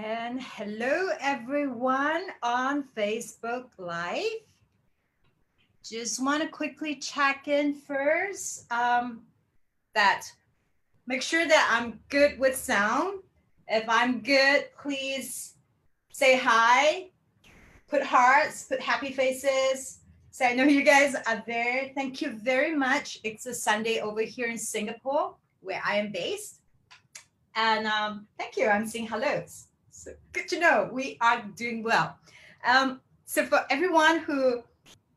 And hello, everyone on Facebook Live. Just want to quickly check in first. That make sure that I'm good with sound. If I'm good, please say hi, put hearts, put happy faces. So I know you guys are there. Thank you very much. It's a Sunday over here in Singapore, where I am based. And thank you. I'm saying hellos. So good to know we are doing well. So for everyone who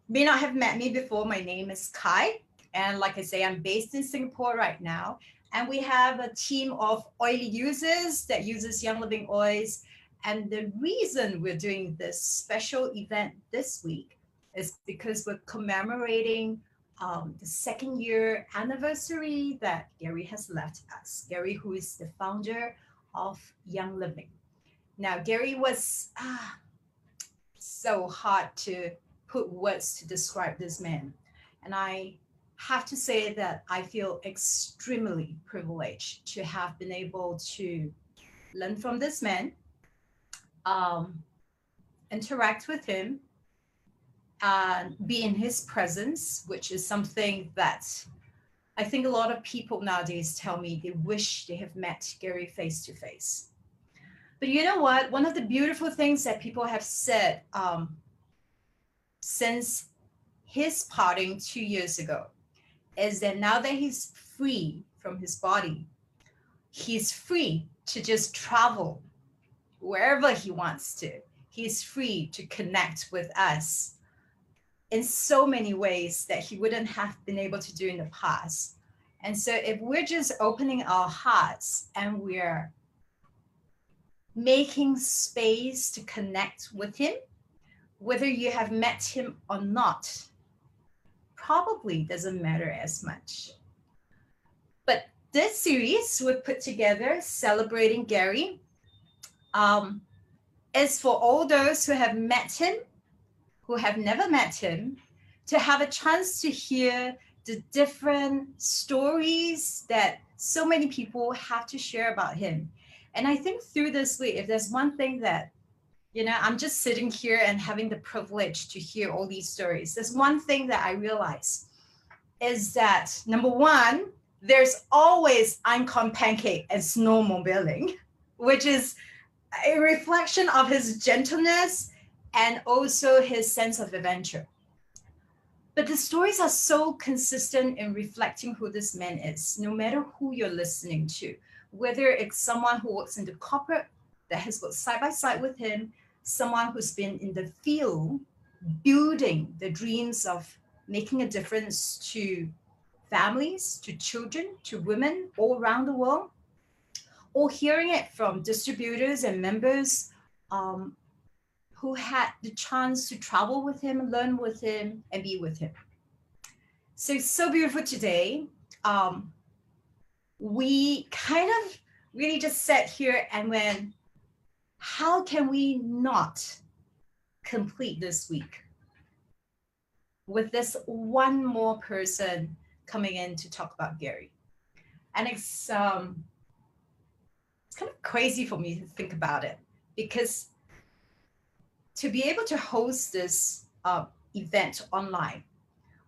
may not have met me before, my name is Kai. And like I say, I'm based in Singapore right now. And we have a team of oily users that uses Young Living Oils. And the reason we're doing this special event this week is because we're commemorating the second year anniversary that Gary has left us. Gary, who is the founder of Young Living. Now, Gary was so hard to put words to describe this man. And I have to say that I feel extremely privileged to have been able to learn from this man, um, interact with him, and be in his presence, which is something that I think a lot of people nowadays tell me they wish they have met Gary face to face. But you know what? One of the beautiful things that people have said since his parting 2 years ago is that now that he's free from his body, he's free to just travel wherever he wants to. He's free to connect with us in so many ways that he wouldn't have been able to do in the past. And so if we're just opening our hearts and we're making space to connect with him, whether you have met him or not, probably doesn't matter as much. But this series we put together celebrating Gary is for all those who have met him, who have never met him, to have a chance to hear the different stories that so many people have to share about him. And I think through this week, if there's one thing that, I'm just sitting here and having the privilege to hear all these stories. There's one thing that I realize is that number one, there's always Icon Pancake and snowmobiling, which is a reflection of his gentleness and also his sense of adventure. But the stories are so consistent in reflecting who this man is, no matter who you're listening to, whether it's someone who works in the corporate that has worked side by side with him, someone who's been in the field building the dreams of making a difference to families, to children, to women all around the world, or hearing it from distributors and members who had the chance to travel with him, learn with him, and be with him. So it's so beautiful today. We kind of really just sat here and went, how can we not complete this week with this one more person coming in to talk about Gary? And it's kind of crazy for me to think about it, because to be able to host this event online,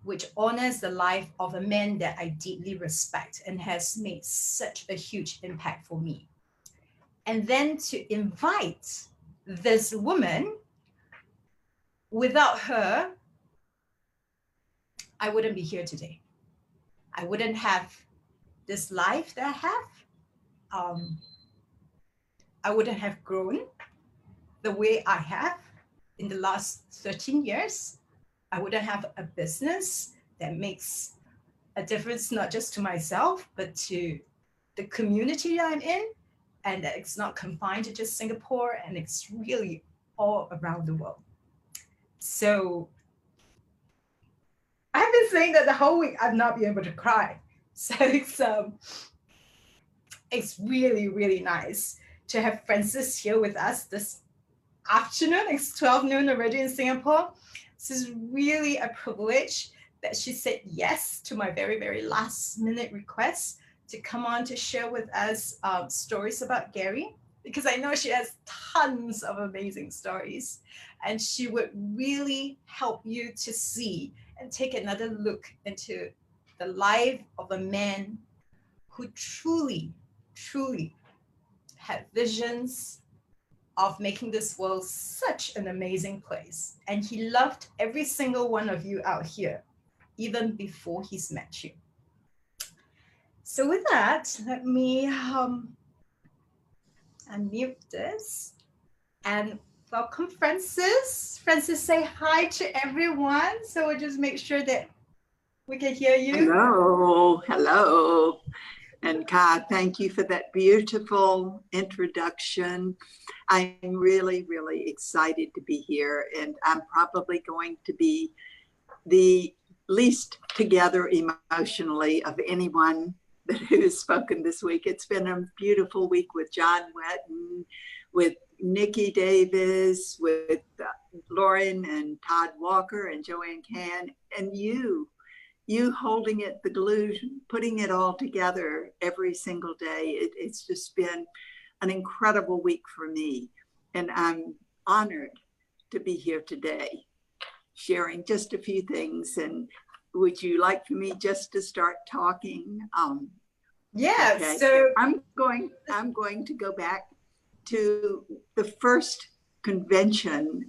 which honors the life of a man that I deeply respect and has made such a huge impact for me. And then to invite this woman, without her, I wouldn't be here today. I wouldn't have this life that I have. I wouldn't have grown the way I have in the last 13 years. I wouldn't have a business that makes a difference, not just to myself, but to the community I'm in, and that it's not confined to just Singapore, and it's really all around the world. So I've been saying that the whole week I've not been able to cry. So it's really, really nice to have Frances here with us this afternoon. It's 12 noon already in Singapore. This is really a privilege that she said yes to my very, very last minute request to come on to share with us stories about Gary. because I know she has tons of amazing stories, and she would really help you to see and take another look into the life of a man who truly, truly had visions of making this world such an amazing place. And he loved every single one of you out here, even before he's met you. So with that, let me unmute this and welcome Francis. Francis, say hi to everyone. So we'll just make sure that we can hear you. Hello, hello. And Kai, thank you for that beautiful introduction. I'm really, really excited to be here, and I'm probably going to be the least together emotionally of anyone who has spoken this week. It's been a beautiful week with John Wetton, with Nikki Davis, with Lauren and Todd Walker and Joanne Can, and you holding it, the glue, putting it all together every single day. It's just been an incredible week for me. And I'm honored to be here today, sharing just a few things. And would you like for me just to start talking? Yeah, okay. So I'm going to go back to the first convention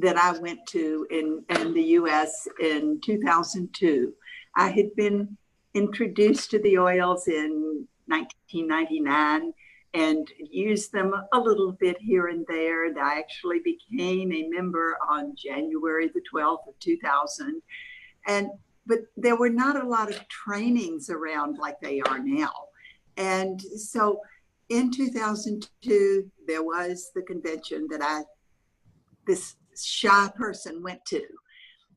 that I went to in the US in 2002. I had been introduced to the oils in 1999 and used them a little bit here and there. And I actually became a member on January the 12th of 2000. But there were not a lot of trainings around like they are now. And so in 2002, there was the convention that this shy person went to.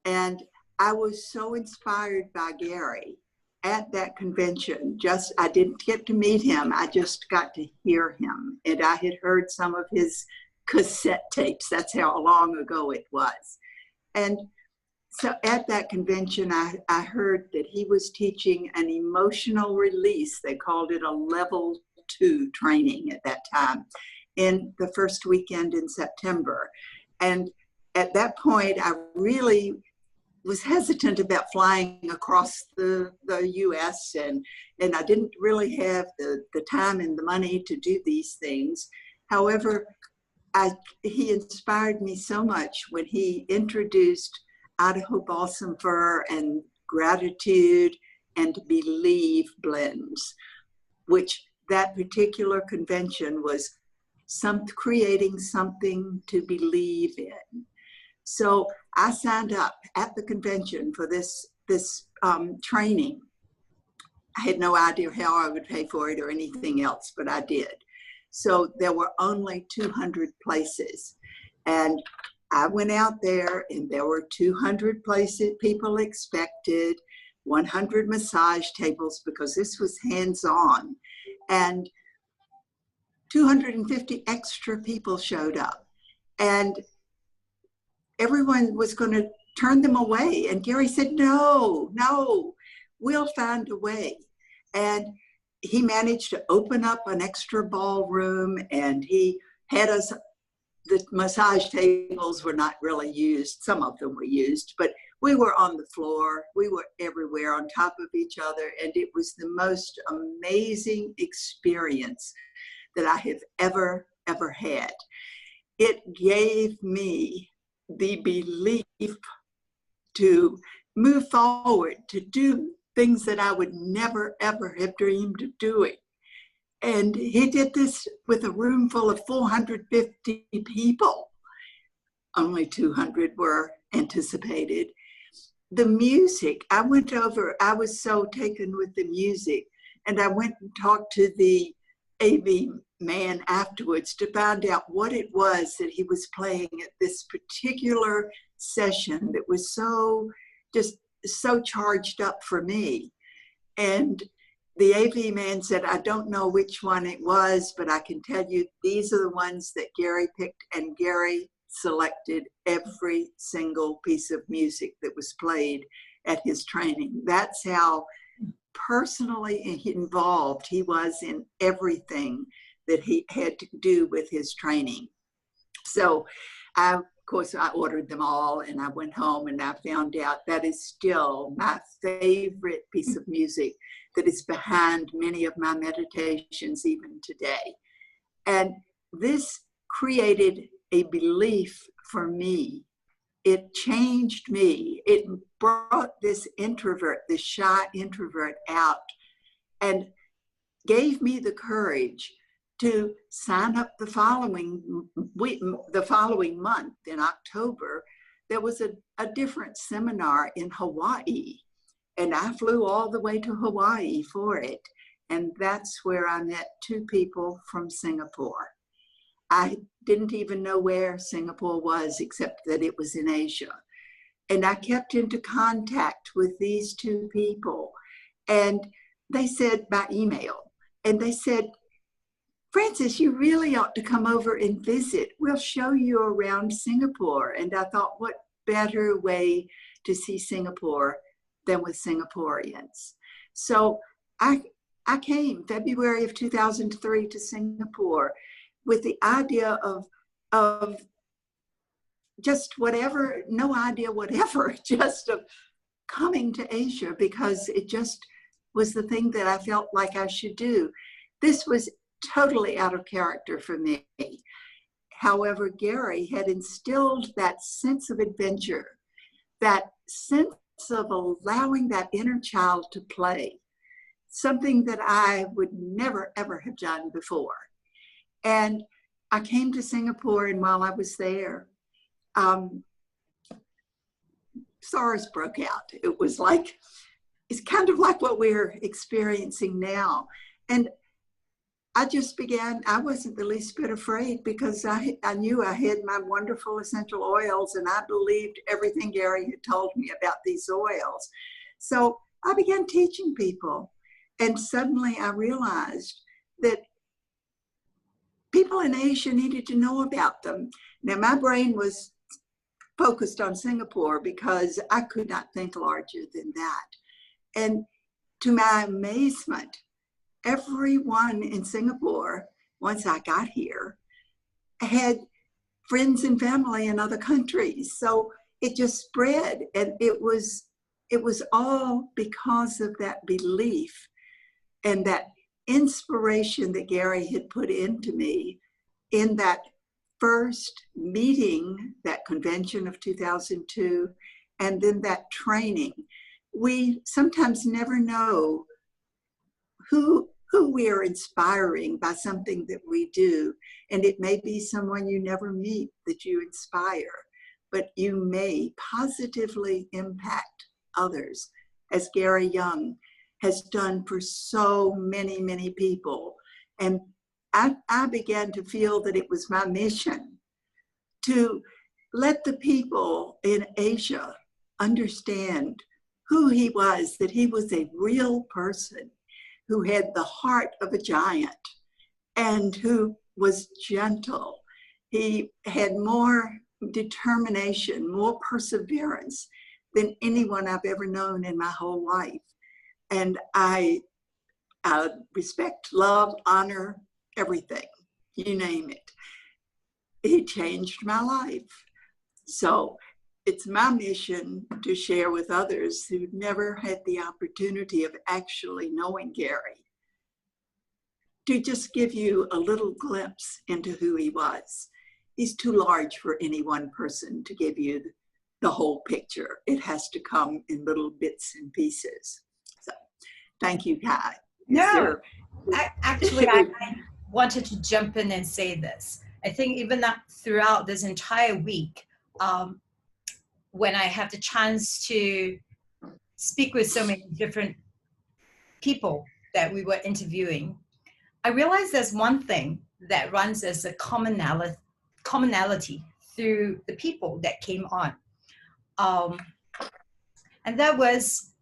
And I was so inspired by Gary at that convention. I didn't get to meet him. I just got to hear him. And I had heard some of his cassette tapes. That's how long ago it was. And so at that convention, I heard that he was teaching an emotional release. They called it a level 2 training at that time in the first weekend in September. And at that point, I really was hesitant about flying across the US, and I didn't really have the time and the money to do these things. However, he inspired me so much when he introduced Idaho Balsam Fir and Gratitude and Believe blends, which that particular convention was creating something to believe in. So I signed up at the convention for this training. I had no idea how I would pay for it or anything else, but I did. So there were only 200 places. And I went out there and there were 200 places, people expected, 100 massage tables because this was hands-on. And 250 extra people showed up. And everyone was going to turn them away. And Gary said, no, we'll find a way. And he managed to open up an extra ballroom, and he had us, the massage tables were not really used. Some of them were used, but we were on the floor. We were everywhere on top of each other. And it was the most amazing experience that I have ever had. It gave me the belief to move forward, to do things that I would never, ever have dreamed of doing. And he did this with a room full of 450 people. Only 200 were anticipated. The music, I was so taken with the music, and I went and talked to the AV man afterwards to find out what it was that he was playing at this particular session that was so charged up for me. And the AV man said, I don't know which one it was, but I can tell you these are the ones that Gary picked, and Gary selected every single piece of music that was played at his training. That's how personally involved he was in everything that he had to do with his training. So of course, I ordered them all and I went home and I found out that is still my favorite piece of music that is behind many of my meditations even today. And this created a belief for me. It changed me. It brought this introvert, this shy introvert out and gave me the courage to sign up the following month in October. There was a different seminar in Hawaii, and I flew all the way to Hawaii for it. And that's where I met two people from Singapore. I didn't even know where Singapore was, except that it was in Asia. And I kept into contact with these two people. And they said by email, and they said, Frances, you really ought to come over and visit. We'll show you around Singapore. And I thought, what better way to see Singapore than with Singaporeans? So I came February of 2003 to Singapore with the idea of just whatever, no idea whatever, just of coming to Asia because it just was the thing that I felt like I should do. This was totally out of character for me. However, Gary had instilled that sense of adventure, that sense of allowing that inner child to play, something that I would never, ever have done before. And I came to Singapore, and while I was there, SARS broke out. It was like, it's kind of like what we're experiencing now. And I just began, I wasn't the least bit afraid because I knew I had my wonderful essential oils and I believed everything Gary had told me about these oils. So I began teaching people, and suddenly I realized that people in Asia needed to know about them. Now my brain was focused on Singapore because I could not think larger than that. And to my amazement, everyone in Singapore, once I got here, had friends and family in other countries. So it just spread, and it was all because of that belief and that inspiration that Gary had put into me in that first meeting, that convention of 2002, and then that training. We sometimes never know who we are inspiring by something that we do. And it may be someone you never meet that you inspire, but you may positively impact others, as Gary Young has done for so many, many people. And I began to feel that it was my mission to let the people in Asia understand who he was, that he was a real person who had the heart of a giant and who was gentle. He had more determination, more perseverance than anyone I've ever known in my whole life. And I respect, love, honor, everything, you name it. He changed my life. So it's my mission to share with others who never had the opportunity of actually knowing Gary, to just give you a little glimpse into who he was. He's too large for any one person to give you the whole picture. It has to come in little bits and pieces. So thank you, Kai. No, I wanted to jump in and say this. I think even that throughout this entire week, when I have the chance to speak with so many different people that we were interviewing, I realized there's one thing that runs as a commonality through the people that came on. And that was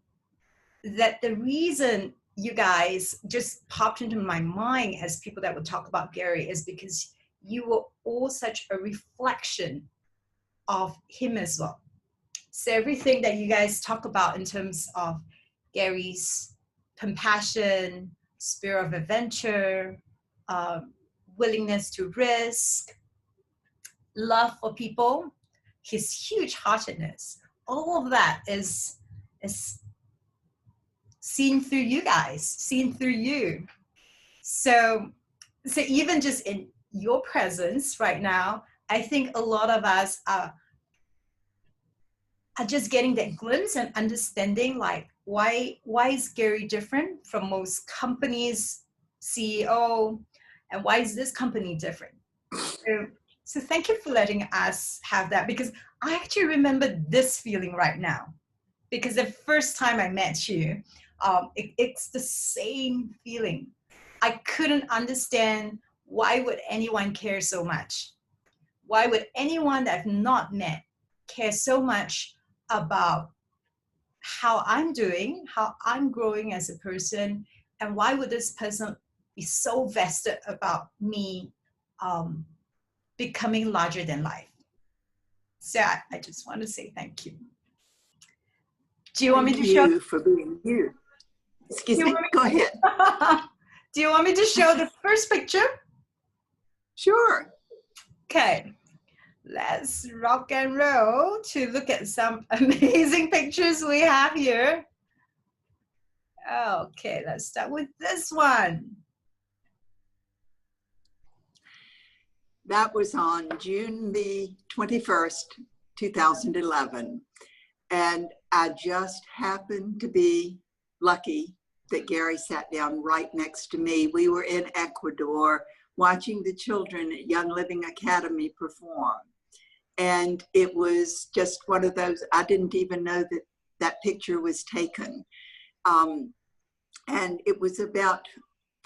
that the reason you guys just popped into my mind as people that would talk about Gary is because you were all such a reflection of him as well. So everything that you guys talk about in terms of Gary's compassion, spirit of adventure, willingness to risk, love for people, his huge heartedness, all of that is seen through you guys, seen through you. So even just in your presence right now, I think a lot of us are just getting that glimpse and understanding, like, why is Gary different from most companies' CEO, and why is this company different? So thank you for letting us have that, because I actually remember this feeling right now, because the first time I met you, it's the same feeling. I couldn't understand, why would anyone care so much? Why would anyone that I've not met care so much about how I'm doing, how I'm growing as a person, and why would this person be so vested about me becoming larger than life? So I just want to say thank you. Do you want me to show? Thank you for being you. Excuse me, go ahead. Do you want me to show the first picture? Sure. Okay, let's rock and roll to look at some amazing pictures we have here. Okay, let's start with this one. That was on June the 21st, 2011. And I just happened to be lucky that Gary sat down right next to me. We were in Ecuador watching the children at Young Living Academy perform. And it was just one of those, I didn't even know that that picture was taken. And it was about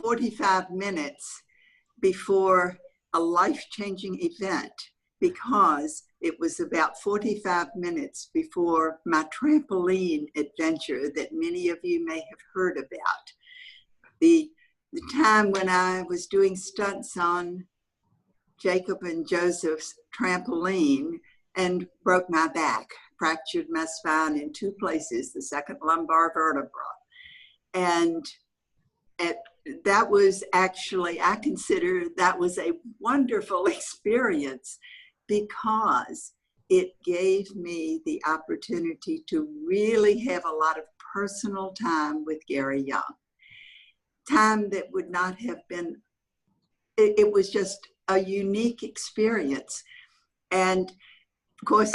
45 minutes before a life-changing event, because it was about 45 minutes before my trampoline adventure that many of you may have heard about. The time when I was doing stunts on Jacob and Joseph's trampoline and broke my back, fractured my spine in 2 places, the second lumbar vertebra. And that was actually, I consider that was a wonderful experience, because it gave me the opportunity to really have a lot of personal time with Gary Young. Time that would not have been, it was just a unique experience. And of course,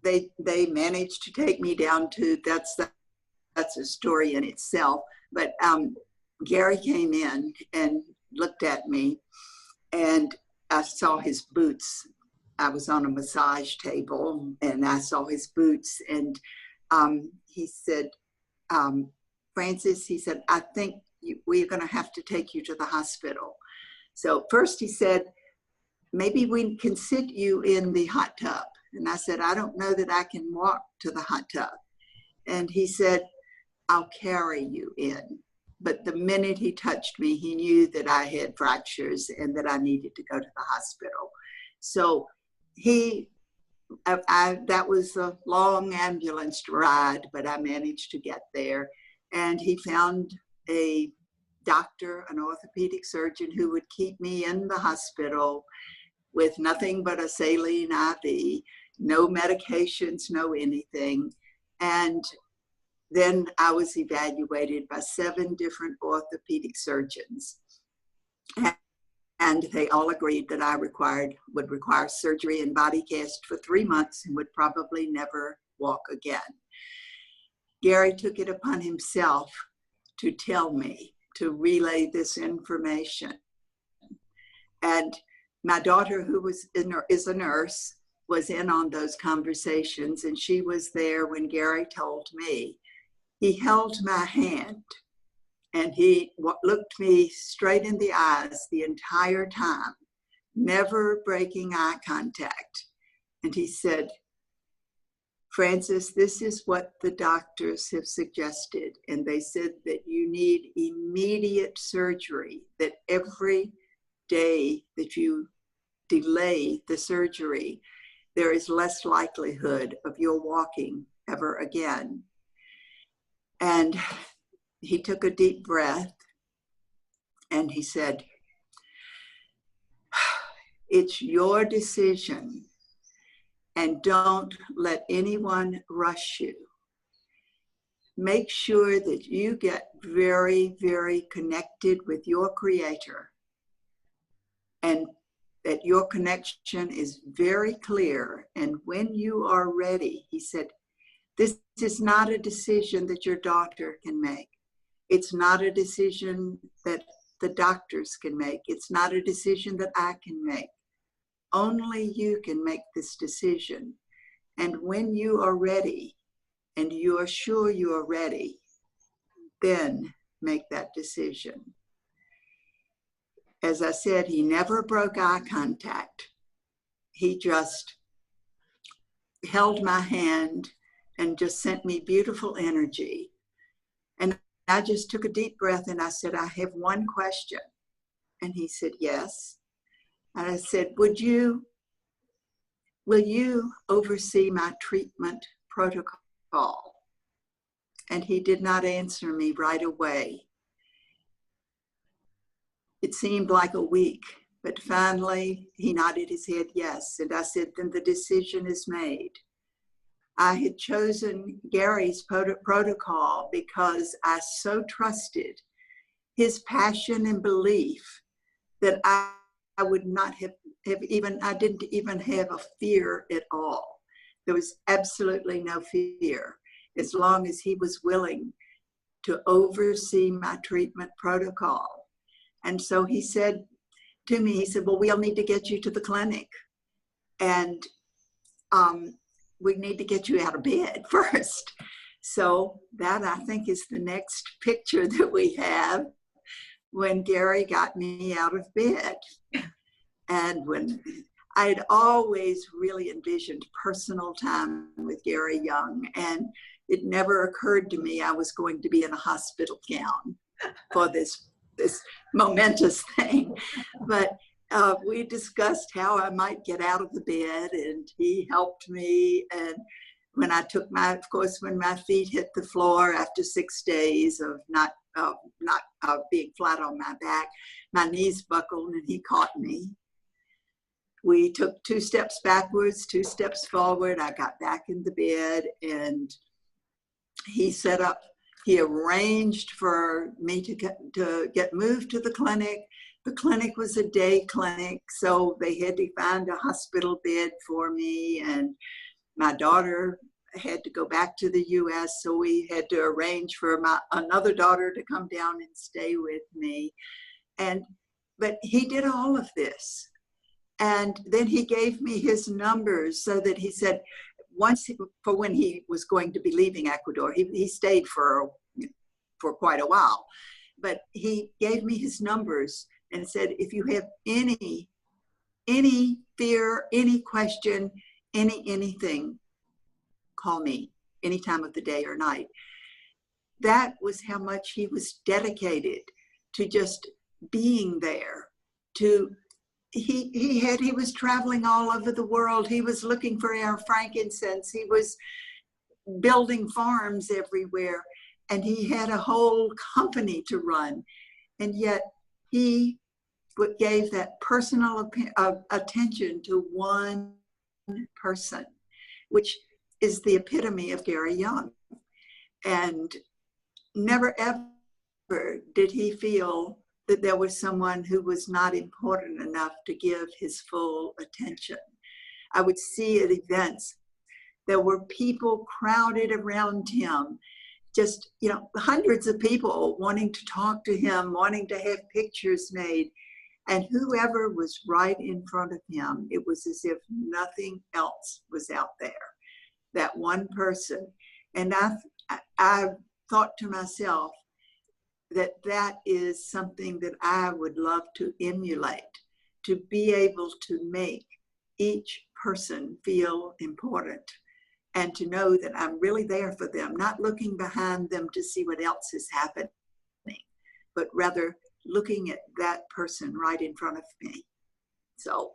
they managed to take me down to, that's a story in itself, but Gary came in and looked at me, and I saw his boots. I was on a massage table and I saw his boots, and he said, Frances, he said, I think we're going to have to take you to the hospital. So first he said, maybe we can sit you in the hot tub. And I said, I don't know that I can walk to the hot tub. And he said, I'll carry you in. But the minute he touched me, he knew that I had fractures and that I needed to go to the hospital. So that was a long ambulance ride, but I managed to get there. And he found a doctor, an orthopedic surgeon, who would keep me in the hospital with nothing but a saline IV, no medications, no anything. And then I was evaluated by 7 different orthopedic surgeons. And they all agreed that I would require surgery and body cast for 3 months and would probably never walk again. Gary took it upon himself to tell me, to relay this information. And my daughter, who is a nurse, was in on those conversations, and she was there when Gary told me. He held my hand, and he looked me straight in the eyes the entire time, never breaking eye contact. And he said, Frances, this is what the doctors have suggested. And they said that you need immediate surgery, that every day that you delay the surgery, there is less likelihood of your walking ever again. And he took a deep breath and he said, It's your decision, and don't let anyone rush you. Make sure that you get very, very connected with your Creator, and that your connection is very clear. And when you are ready, he said, this is not a decision that your doctor can make. It's not a decision that the doctors can make. It's not a decision that I can make. Only you can make this decision. And when you are ready, and you are sure you are ready, then make that decision. As I said, he never broke eye contact. He just held my hand and just sent me beautiful energy. And I just took a deep breath and I said, I have one question. And he said, yes. And I said, will you oversee my treatment protocol? And he did not answer me right away. It seemed like a week, but finally he nodded his head yes. And I said, then the decision is made. I had chosen Gary's protocol because I so trusted his passion and belief that I would not have even, I didn't even have a fear at all. There was absolutely no fear, as long as he was willing to oversee my treatment protocol. And so he said to me, he said, well, we'll need to get you to the clinic. And we need to get you out of bed first. So that, I think, is the next picture that we have, when Gary got me out of bed. And when I had always really envisioned personal time with Gary Young, and it never occurred to me I was going to be in a hospital gown for this momentous thing. But we discussed how I might get out of the bed, and he helped me. And when I took of course, when my feet hit the floor after 6 days of not being flat on my back, my knees buckled and he caught me. We took 2 steps backwards, 2 steps forward. I got back in the bed, and he arranged for me to get moved to the clinic. The clinic was a day clinic, so they had to find a hospital bed for me, and my daughter had to go back to the US, so we had to arrange for another daughter to come down and stay with me. But he did all of this. And then he gave me his numbers, so that he said, for when he was going to be leaving Ecuador, he stayed for quite a while, but he gave me his numbers and said, if you have any fear, any question, anything, call me any time of the day or night. That was how much he was dedicated to just being there. He was traveling all over the world. He was looking for our frankincense. He was building farms everywhere, and he had a whole company to run. And yet he gave that personal attention to one person, which is the epitome of Gary Young. And never ever did he feel that there was someone who was not important enough to give his full attention. I would see at events, there were people crowded around him, just, hundreds of people wanting to talk to him, wanting to have pictures made. And whoever was right in front of him, it was as if nothing else was out there, that one person. And I thought to myself, that is something that I would love to emulate, to be able to make each person feel important, and to know that I'm really there for them, not looking behind them to see what else is happening, but rather looking at that person right in front of me. So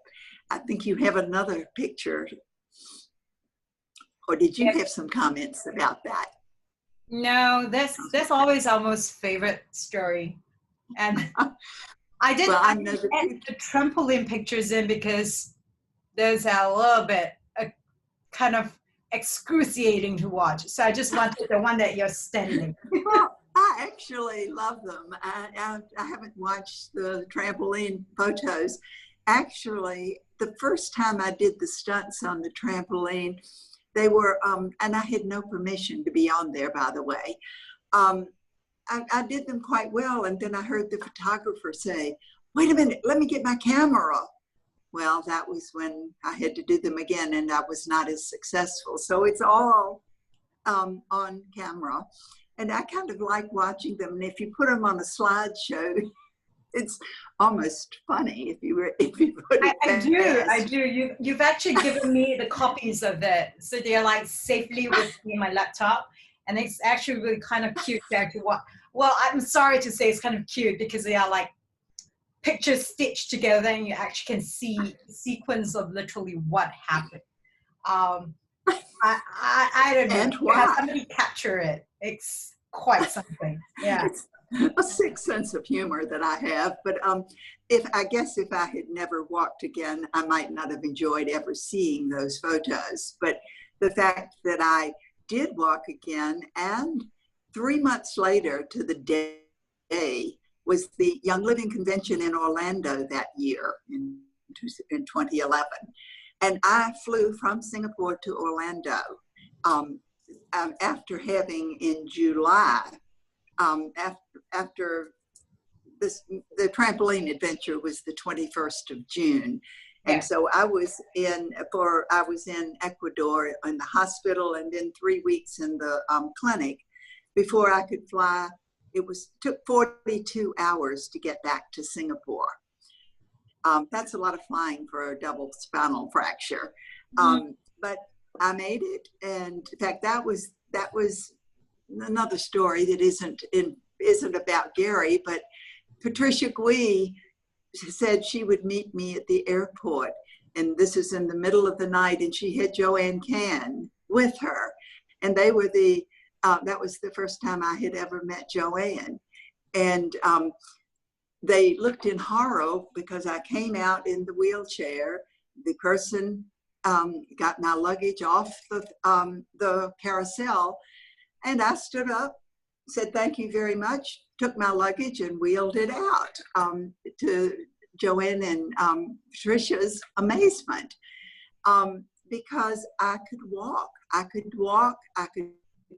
I think you have another picture, or did you have some comments about that? No, that's always Elmo's favorite story. And I did Well, I I know did that add the trampoline pictures in because those are a little bit kind of excruciating to watch. So I just wanted the one that you're standing. well, I actually love them. I haven't watched the trampoline photos. Actually, the first time I did the stunts on the trampoline, they were, and I had no permission to be on there, by the way. I did them quite well, and then I heard the photographer say, "Wait a minute, let me get my camera." Well, that was when I had to do them again, and I was not as successful. So it's all on camera. And I kind of like watching them. And if you put them on a slideshow, it's almost funny if you put it I do. You've actually given me the copies of it. So they're like safely with me in my laptop. And it's actually really kind of cute to actually watch. Well, I'm sorry to say it's kind of cute because they are like pictures stitched together and you actually can see the sequence of literally what happened. I don't know. And why? Have somebody capture it. It's quite something. Yeah. It's a sick sense of humor that I have. But if I had never walked again, I might not have enjoyed ever seeing those photos. But the fact that I did walk again, and 3 months later to the day was the Young Living Convention in Orlando that year in 2011. And I flew from Singapore to Orlando after having in July, after the trampoline adventure was the 21st of June. And so I was in Ecuador in the hospital and then 3 weeks in the clinic before I could fly. It took 42 hours to get back to Singapore. That's a lot of flying for a double spinal fracture. But I made it. And in fact, that was another story that isn't about Gary, but Patricia Gui said she would meet me at the airport. And this is in the middle of the night, and she had Joanne Can with her. And they were that was the first time I had ever met Joanne. And they looked in horror because I came out in the wheelchair. The person got my luggage off the carousel, and I stood up, said thank you very much, took my luggage and wheeled it out to Joanne and Patricia's amazement, because I could walk. I could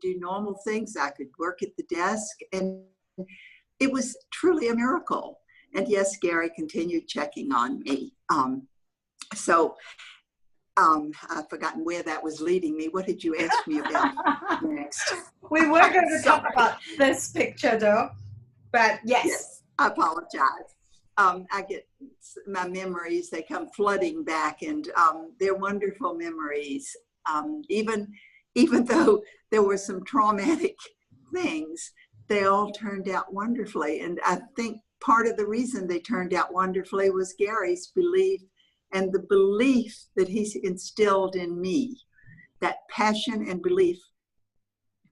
do normal things. I could work at the desk, and it was truly a miracle. And yes, Gary continued checking on me. I've forgotten where that was leading me. What did you ask me about next? We were going to talk about this picture though, but yes. I apologize. I get my memories, they come flooding back, and they're wonderful memories. Even though there were some traumatic things, they all turned out wonderfully. And I think part of the reason they turned out wonderfully was Gary's belief, and the belief that he's instilled in me. That passion and belief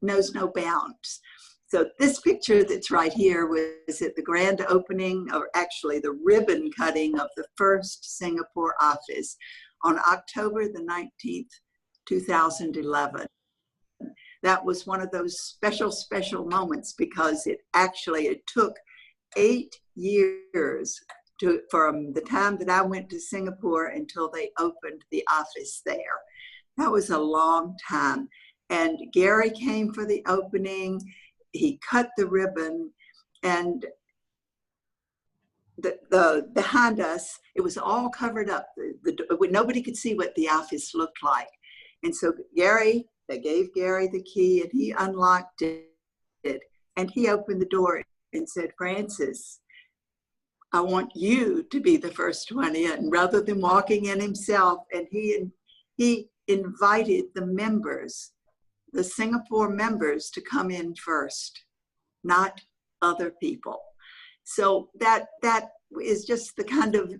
knows no bounds. So this picture that's right here was at the grand opening, or actually the ribbon cutting of the first Singapore office on October the 19th, 2011. That was one of those special moments because it took 8 years from the time that I went to Singapore until they opened the office there. That was a long time. And Gary came for the opening. He cut the ribbon, and the behind us, it was all covered up. Nobody could see what the office looked like. And so they gave Gary the key, and he unlocked it. And he opened the door and said, "Frances, I want you to be the first one in," rather than walking in himself. And he invited the members, the Singapore members, to come in first, not other people. So that is just the kind of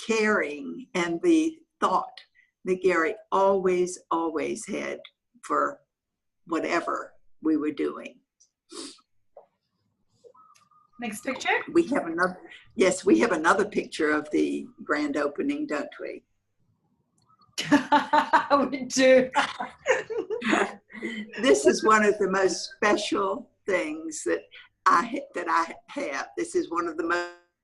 caring and the thought that Gary always had for whatever we were doing. Next picture. We have another. Yes, we have another picture of the grand opening, don't we? We do. This is one of the most special things that I have. This is one of the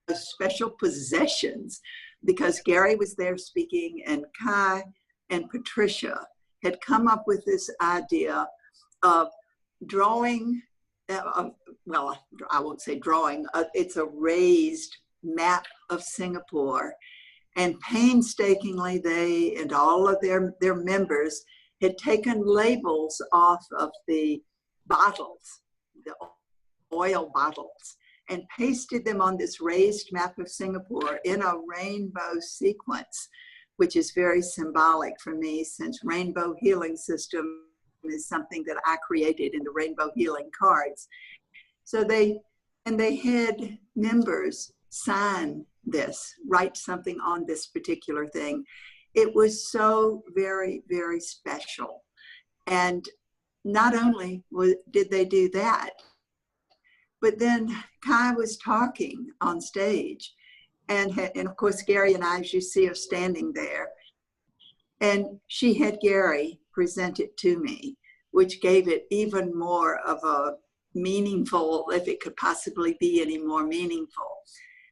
most special possessions because Gary was there speaking, and Kai and Patricia had come up with this idea of drawing. Well, I won't say drawing. It's a raised map of Singapore, and painstakingly they and all of their members had taken labels off of the bottles, the oil bottles, and pasted them on this raised map of Singapore in a rainbow sequence, which is very symbolic for me, since Rainbow Healing System is something that I created in the Rainbow Healing cards. So they had members sign this, write something on this particular thing. It was so very, very special. And not only did they do that, but then Kai was talking on stage, and of course Gary and I, as you see, are standing there. And she had Gary present it to me, which gave it even more of a meaningful, if it could possibly be any more meaningful.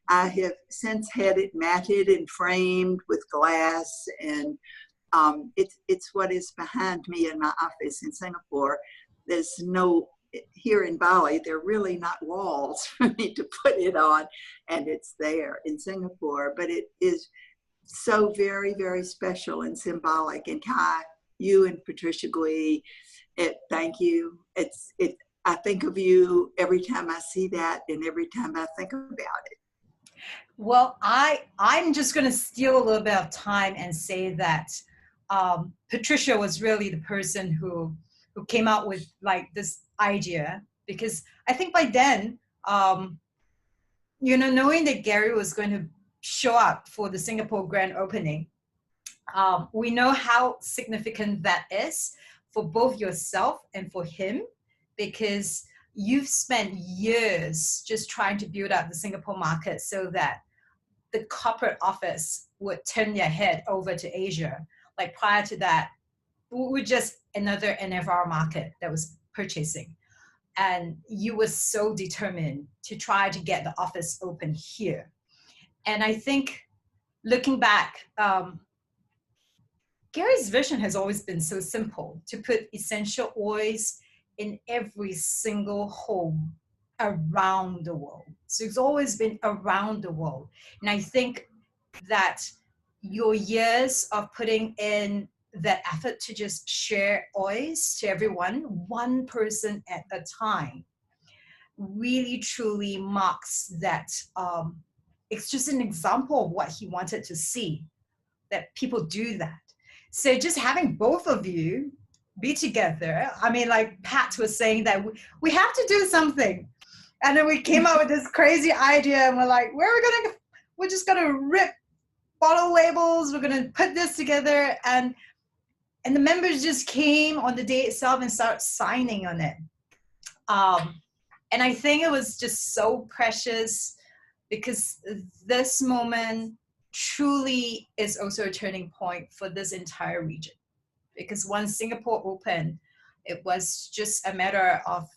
I have since had it matted and framed with glass, and it's what is behind me in my office in Singapore. There's no, here in Bali, there are really not walls for me to put it on, and it's there in Singapore, but it is so very, very special and symbolic. And Kai, you and Patricia Gui, thank you. I think of you every time I see that and every time I think about it. Well, I'm just going to steal a little bit of time and say that Patricia was really the person who came out with like this idea, because I think by then, knowing that Gary was going to show up for the Singapore grand opening, we know how significant that is for both yourself and for him, because you've spent years just trying to build up the Singapore market so that the corporate office would turn their head over to Asia. Like prior to that, we were just another NFR market that was purchasing. And you were so determined to try to get the office open here. And I think looking back, Gary's vision has always been so simple, to put essential oils in every single home around the world. So it's always been around the world. And I think that your years of putting in that effort to just share oils to everyone, one person at a time, really truly marks that. It's just an example of what he wanted to see, that people do that. So just having both of you be together, I mean, like Pat was saying that we have to do something. And then we came up with this crazy idea, and we're like, we're just gonna rip bottle labels, we're gonna put this together, and the members just came on the day itself and started signing on it. And I think it was just so precious, because this moment truly is also a turning point for this entire region. Because once Singapore opened, it was just a matter of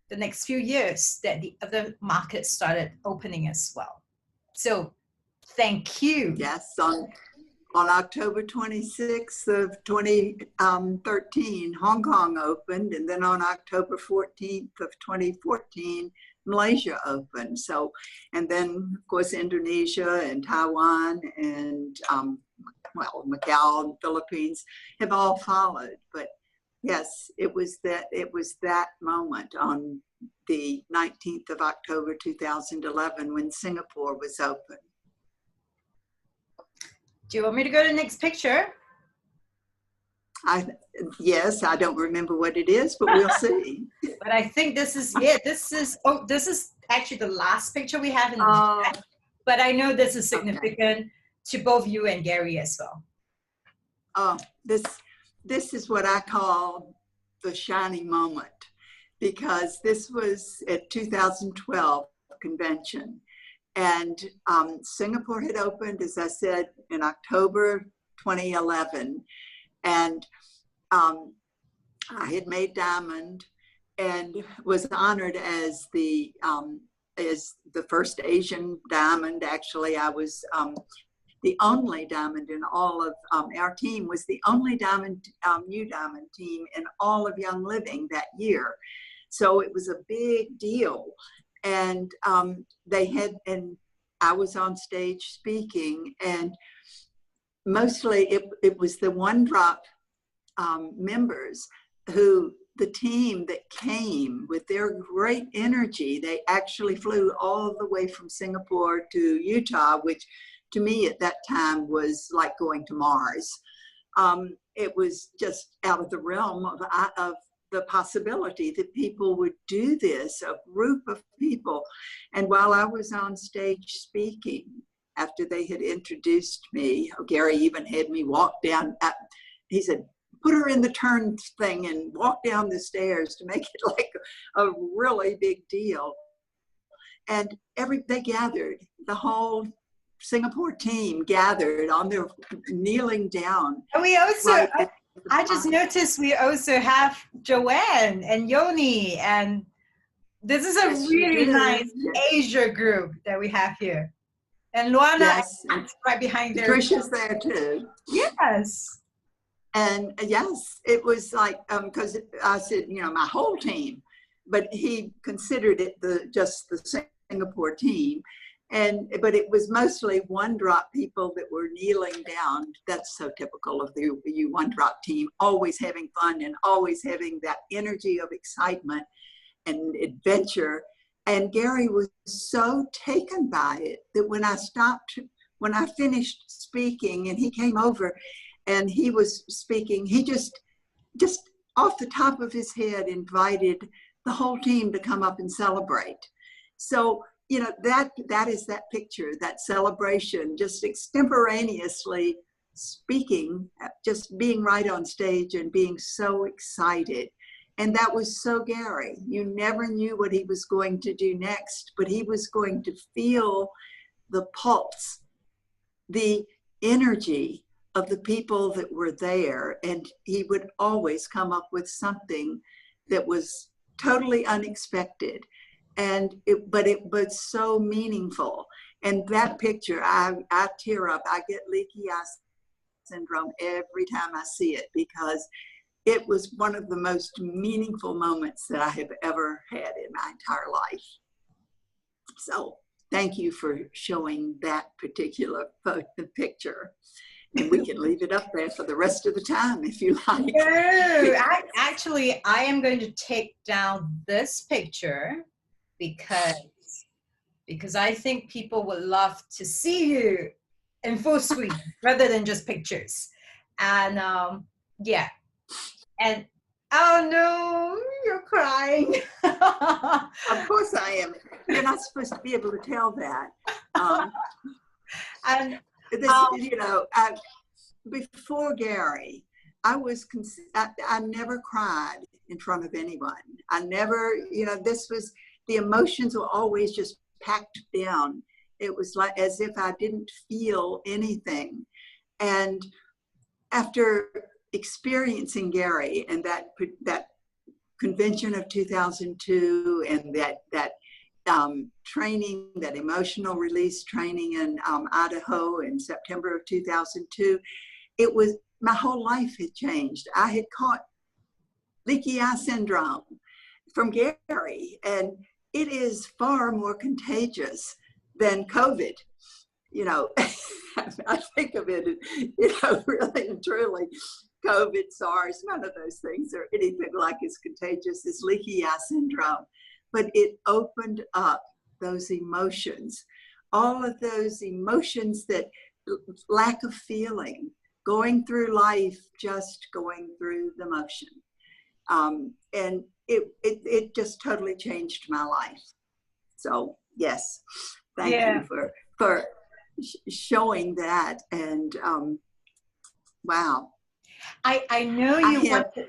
the next few years that the other markets started opening as well. So thank you. Yes, on October 26th of 2013, Hong Kong opened, and then on October 14th of 2014, Malaysia opened. So, and then of course Indonesia and Taiwan and Macau and Philippines have all followed. But yes, it was that moment on the 19th of October 2011 when Singapore was open. Do you want me to go to the next picture? Yes, I don't remember what it is, but we'll see. But I think this is this is actually the last picture we have in the chat. But I know this is significant to both you and Gary as well. This is what I call the shining moment, because this was at 2012 convention, And Singapore had opened, as I said, in October 2011. And I had made diamond and was honored as the first Asian diamond. Actually, I was the only diamond in all of our team was the only diamond, new diamond team in all of Young Living that year. So it was a big deal. And and I was on stage speaking, and mostly it was the One Drop members who, the team that came with their great energy. They actually flew all the way from Singapore to Utah, which to me at that time was like going to Mars. It was just out of the realm of the possibility that people would do this, a group of people. And while I was on stage speaking, after they had introduced me, Gary even had me walk down, he said, put her in the turn thing and walk down the stairs to make it like a really big deal. And they gathered, the whole Singapore team gathered on their kneeling down. And we also, I just noticed we also have Joanne and Yoni, and this is a really nice Asia group that we have here. And Luana is right behind there. Trisha's there too. Yes. And yes, it was like, because I said, my whole team, but he considered it just the Singapore team. But it was mostly One Drop people that were kneeling down. That's so typical of the One Drop team, always having fun and always having that energy of excitement and adventure. And Gary was so taken by it that when I finished speaking and he came over and he was speaking, he just off the top of his head invited the whole team to come up and celebrate. So, that is that picture, that celebration, just extemporaneously speaking, just being right on stage and being so excited. And that was so Gary. You never knew what he was going to do next, but he was going to feel the pulse, the energy of the people that were there. And he would always come up with something that was totally unexpected. But it was so meaningful. And that picture, I tear up. I get leaky eye syndrome every time I see it, because it was one of the most meaningful moments that I have ever had in my entire life. So thank you for showing that particular picture. And we can leave it up there for the rest of the time if you like. No, actually, I am going to take down this picture because I think people would love to see you in full screen rather than just pictures. And yeah. And oh no, you're crying. Of course I am. You're not supposed to be able to tell that. And before Gary, I never cried in front of anyone. I never, the emotions were always just packed down. It was like as if I didn't feel anything. And after experiencing Gary and that convention of 2002 and that training, that emotional release training in Idaho in September of 2002, my whole life had changed. I had caught leaky eye syndrome from Gary, and it is far more contagious than COVID. I think of it, really and truly, COVID, SARS, none of those things are anything like as contagious as leaky eye syndrome. But it opened up those emotions, all of those emotions, that lack of feeling, going through life, just going through the motion. And it just totally changed my life. So yes, thank you for showing that. And wow. I know you want to.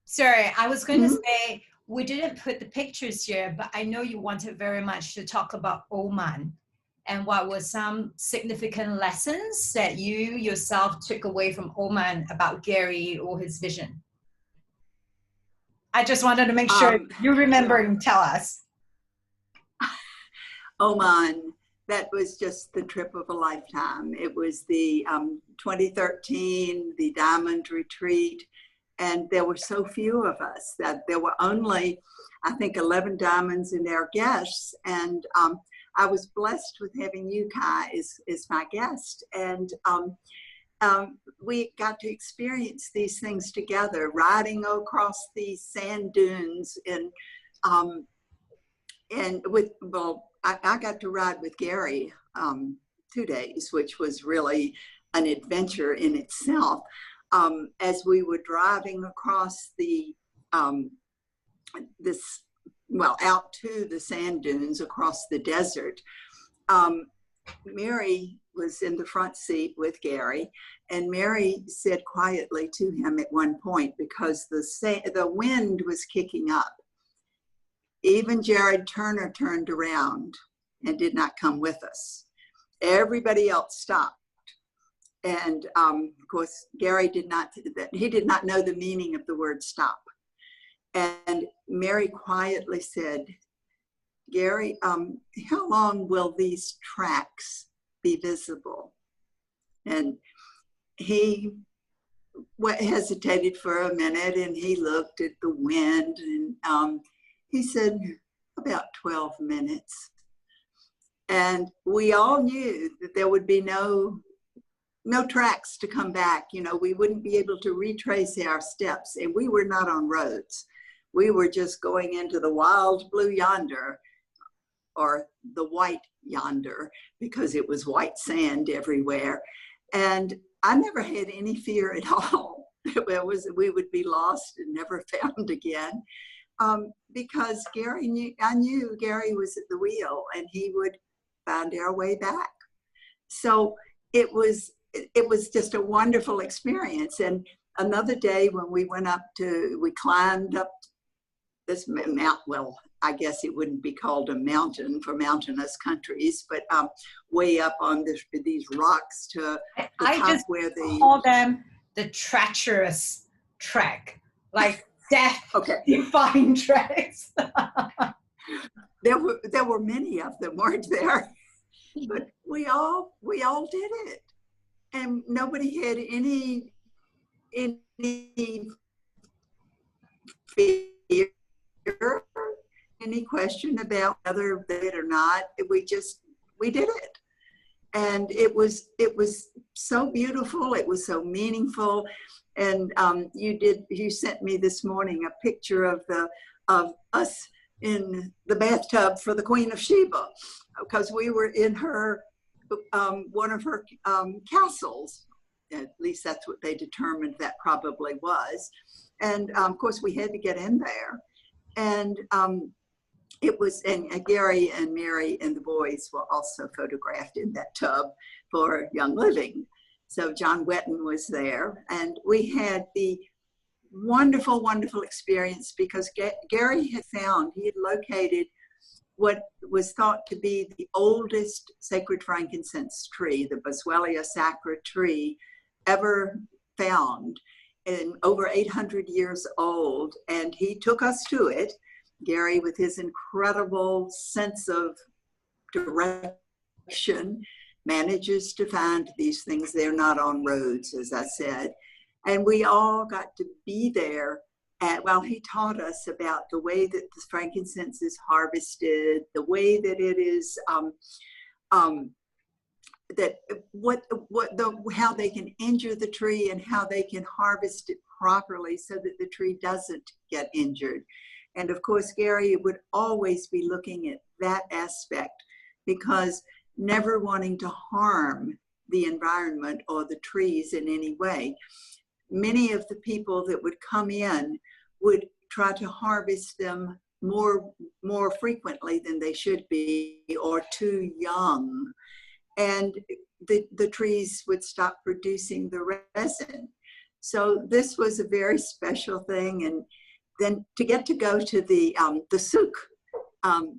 Sorry, I was going to say, we didn't put the pictures here, but I know you wanted very much to talk about Oman and what were some significant lessons that you yourself took away from Oman about Gary or his vision. I just wanted to make sure you remember and tell us. Oman, that was just the trip of a lifetime. It was the 2013, the Diamond Retreat, and there were so few of us that there were only, I think, 11 diamonds in our guests, and I was blessed with having you, Kai, as my guest, and we got to experience these things together, riding across these sand dunes, and with, well, I got to ride with Gary 2 days, which was really an adventure in itself. As we were driving across the out to the sand dunes across the desert, Mary was in the front seat with Gary, and Mary said quietly to him at one point, because the wind was kicking up. Even Jared Turner turned around and did not come with us. Everybody else stopped. And of course, Gary did not know the meaning of the word stop. And Mary quietly said, Gary, how long will these tracks be visible? And he hesitated for a minute, and he looked at the wind, and he said, about 12 minutes. And we all knew that there would be no tracks to come back. You know, we wouldn't be able to retrace our steps, and we were not on roads. We were just going into the wild blue yonder, or the white yonder, because it was white sand everywhere. And I never had any fear at all. We would be lost and never found again. Because I knew Gary was at the wheel, and he would find our way back. So it was just a wonderful experience. And another day when we climbed up this mountain, well, I guess it wouldn't be called a mountain for mountainous countries, but way up on these rocks to the top where they call them the treacherous trek, like death-defying treks. There were many of them, weren't there? But we all did it, and nobody had any fear, any question about whether they did or not. We did it, and it was so beautiful. It was so meaningful. And you sent me this morning a picture of us in the bathtub for the Queen of Sheba, because we were in her one of her castles. At least that's what they determined that probably was. And of course we had to get in there. And and Gary and Mary and the boys were also photographed in that tub for Young Living. So John Wetton was there, and we had the wonderful, wonderful experience, because Gary had located what was thought to be the oldest sacred frankincense tree, the Boswellia sacra tree, ever found, and over 800 years old. And he took us to it, Gary, with his incredible sense of direction, manages to find these things. They're not on roads, as I said. And we all got to be there while he taught us about the way that the frankincense is harvested, the way that it is, how they can injure the tree and how they can harvest it properly so that the tree doesn't get injured. And of course, Gary would always be looking at that aspect, because never wanting to harm the environment or the trees in any way. Many of the people that would come in would try to harvest them more frequently than they should be, or too young. And the trees would stop producing the resin. So this was a very special thing. And then to get to go to the souk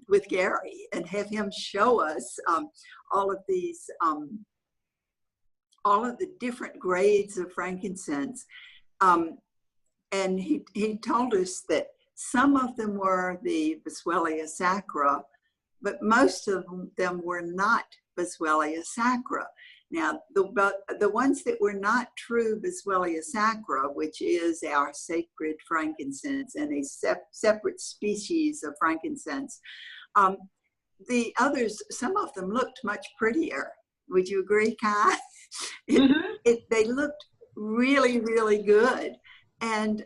with Gary and have him show us all of these, all of the different grades of frankincense. And he told us that some of them were the Boswellia sacra, but most of them were not Boswellia sacra. Now, the ones that were not true Boswellia sacra, which is our sacred frankincense and a separate species of frankincense, the others, some of them looked much prettier. Would you agree, Kai? They looked really, really good. And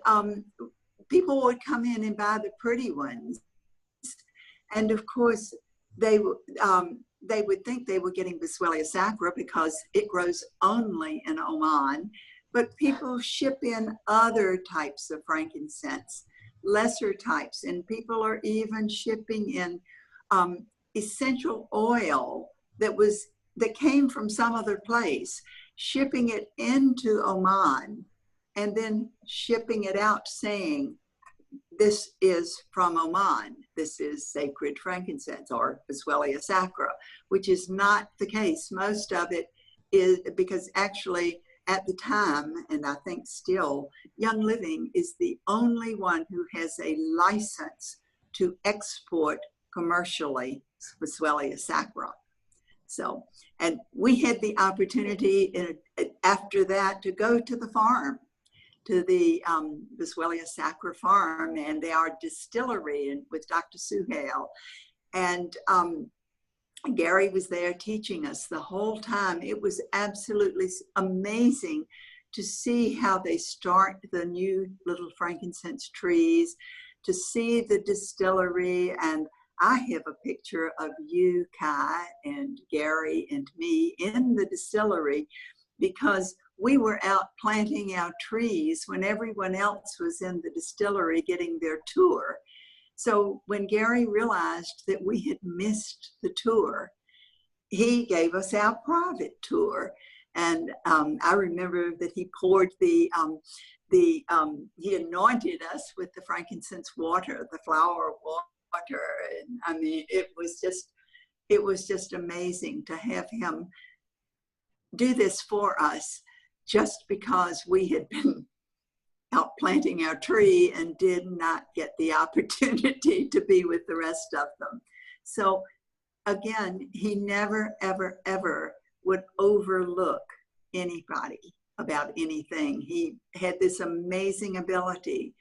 people would come in and buy the pretty ones. And of course, they would think they were getting Boswellia sacra because it grows only in Oman. But people ship in other types of frankincense, lesser types. And people are even shipping in essential oil that came from some other place, shipping it into Oman, and then shipping it out saying, this is from Oman. This is sacred frankincense or Boswellia sacra, which is not the case. Most of it is because actually at the time, and I think still, Young Living is the only one who has a license to export commercially Boswellia sacra. So, and we had the opportunity after that to go to the farm, to the Boswellia sacra farm and our distillery with Dr. Suhail. And Gary was there teaching us the whole time. It was absolutely amazing to see how they start the new little frankincense trees, to see the distillery. And I have a picture of you, Kai, and Gary and me in the distillery because we were out planting our trees when everyone else was in the distillery getting their tour. So when Gary realized that we had missed the tour, he gave us our private tour. And I remember that he poured he anointed us with the frankincense water, the flower water. And I mean, it was just amazing to have him do this for us, just because we had been out planting our tree and did not get the opportunity to be with the rest of them. So again, he never, ever, ever would overlook anybody about anything. He had this amazing ability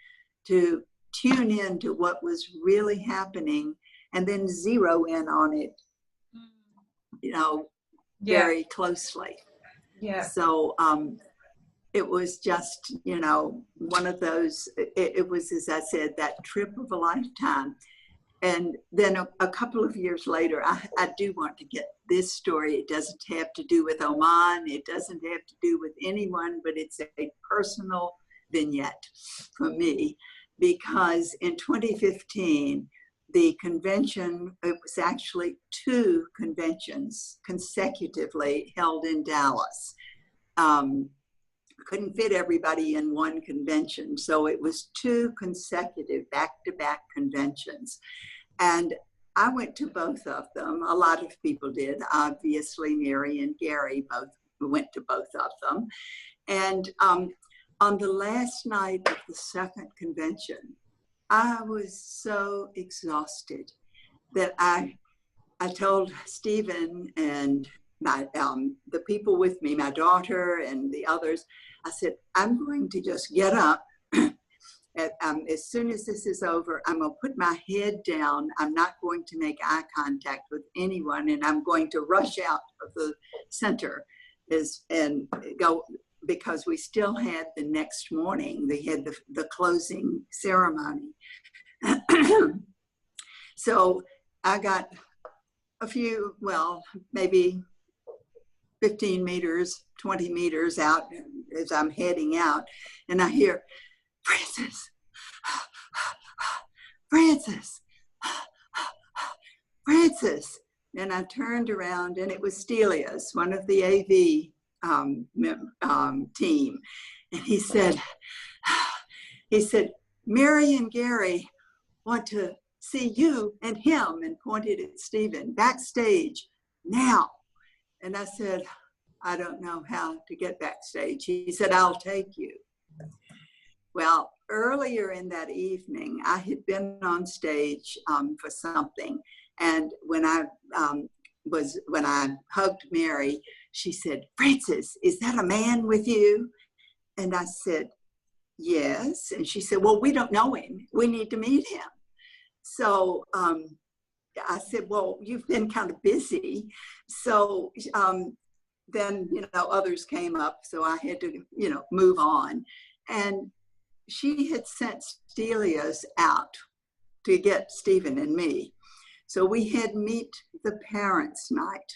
to tune in to what was really happening and then zero in on it, very closely. Yeah. So it was just, one of those, it was, as I said, that trip of a lifetime. And then a couple of years later, I do want to get this story. It doesn't have to do with Oman. It doesn't have to do with anyone, but it's a personal vignette for me, because in 2015, the convention, it was actually 2 conventions consecutively held in Dallas. Couldn't fit everybody in one convention, so it was 2 consecutive back-to-back conventions. And I went to both of them. A lot of people did. Obviously, Mary and Gary both went to both of them. And on the last night of the second convention, I was so exhausted that I told Stephen and the people with me, my daughter and the others, I said, I'm going to just get up. As soon as this is over, I'm going to put my head down. I'm not going to make eye contact with anyone, and I'm going to rush out of the center and go, because we still had the next morning. They had the closing ceremony. So I got a few, maybe 15 meters, 20 meters out as I'm heading out, and I hear, Frances, Frances, Frances. And I turned around, and it was Stelios, one of the AV team. And he said, Mary and Gary want to see you and him, and pointed at Stephen, backstage now. And I said, I don't know how to get backstage. He said, I'll take you. Well, earlier in that evening, I had been on stage for something. And when I hugged Mary, she said, Frances, is that a man with you? And I said, yes. And she said, well, we don't know him. We need to meet him. So I said, well, you've been kind of busy. So then, others came up. So I had to, move on. And she had sent Stelios out to get Stephen and me. So we had meet the parents' night,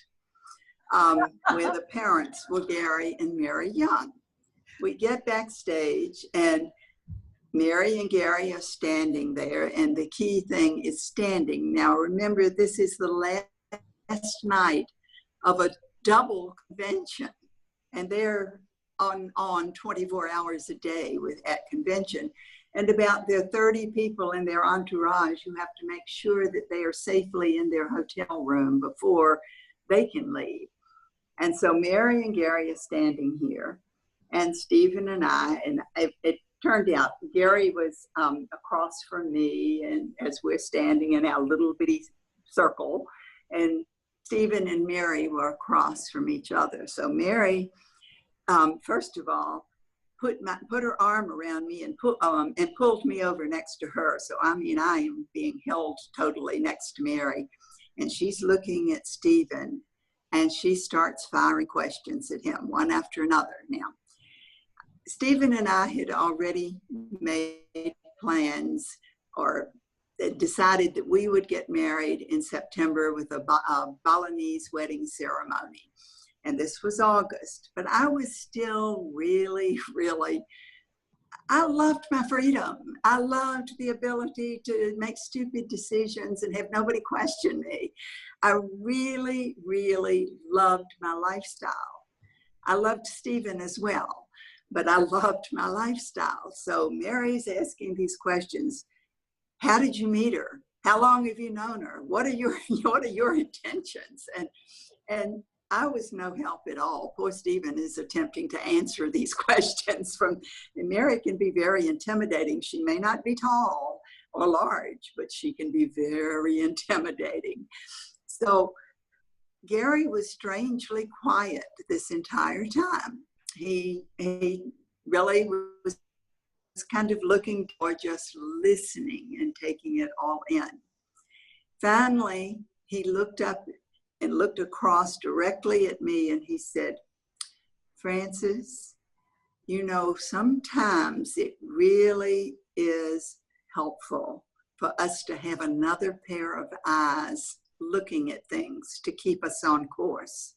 where the parents were Gary and Mary Young. We get backstage and Mary and Gary are standing there, and the key thing is standing. Now remember, this is the last night of a double convention, and they're on 24 hours a day at convention. And about their 30 people in their entourage who have to make sure that they are safely in their hotel room before they can leave. And so Mary and Gary are standing here, and Stephen and I, and it turned out Gary was across from me, and as we're standing in our little bitty circle, and Stephen and Mary were across from each other. So Mary, first of all, put her arm around me and pulled me over next to her. So I am being held totally next to Mary, and she's looking at Stephen, and she starts firing questions at him, one after another. Now, Stephen and I had already made plans, or decided that we would get married in September with a Balinese wedding ceremony. And this was August, but I was still really, I loved my freedom. I loved the ability to make stupid decisions and have nobody question me. I really, really loved my lifestyle. I loved Stephen as well, but I loved my lifestyle. So Mary's asking these questions. How did you meet her? How long have you known her? What are your intentions? And I was no help at all. Poor Stephen is attempting to answer these questions and Mary can be very intimidating. She may not be tall or large, but she can be very intimidating. So Gary was strangely quiet this entire time. He really was kind of looking for just listening and taking it all in. Finally, he looked up and looked across directly at me, and he said, Frances, sometimes it really is helpful for us to have another pair of eyes looking at things to keep us on course.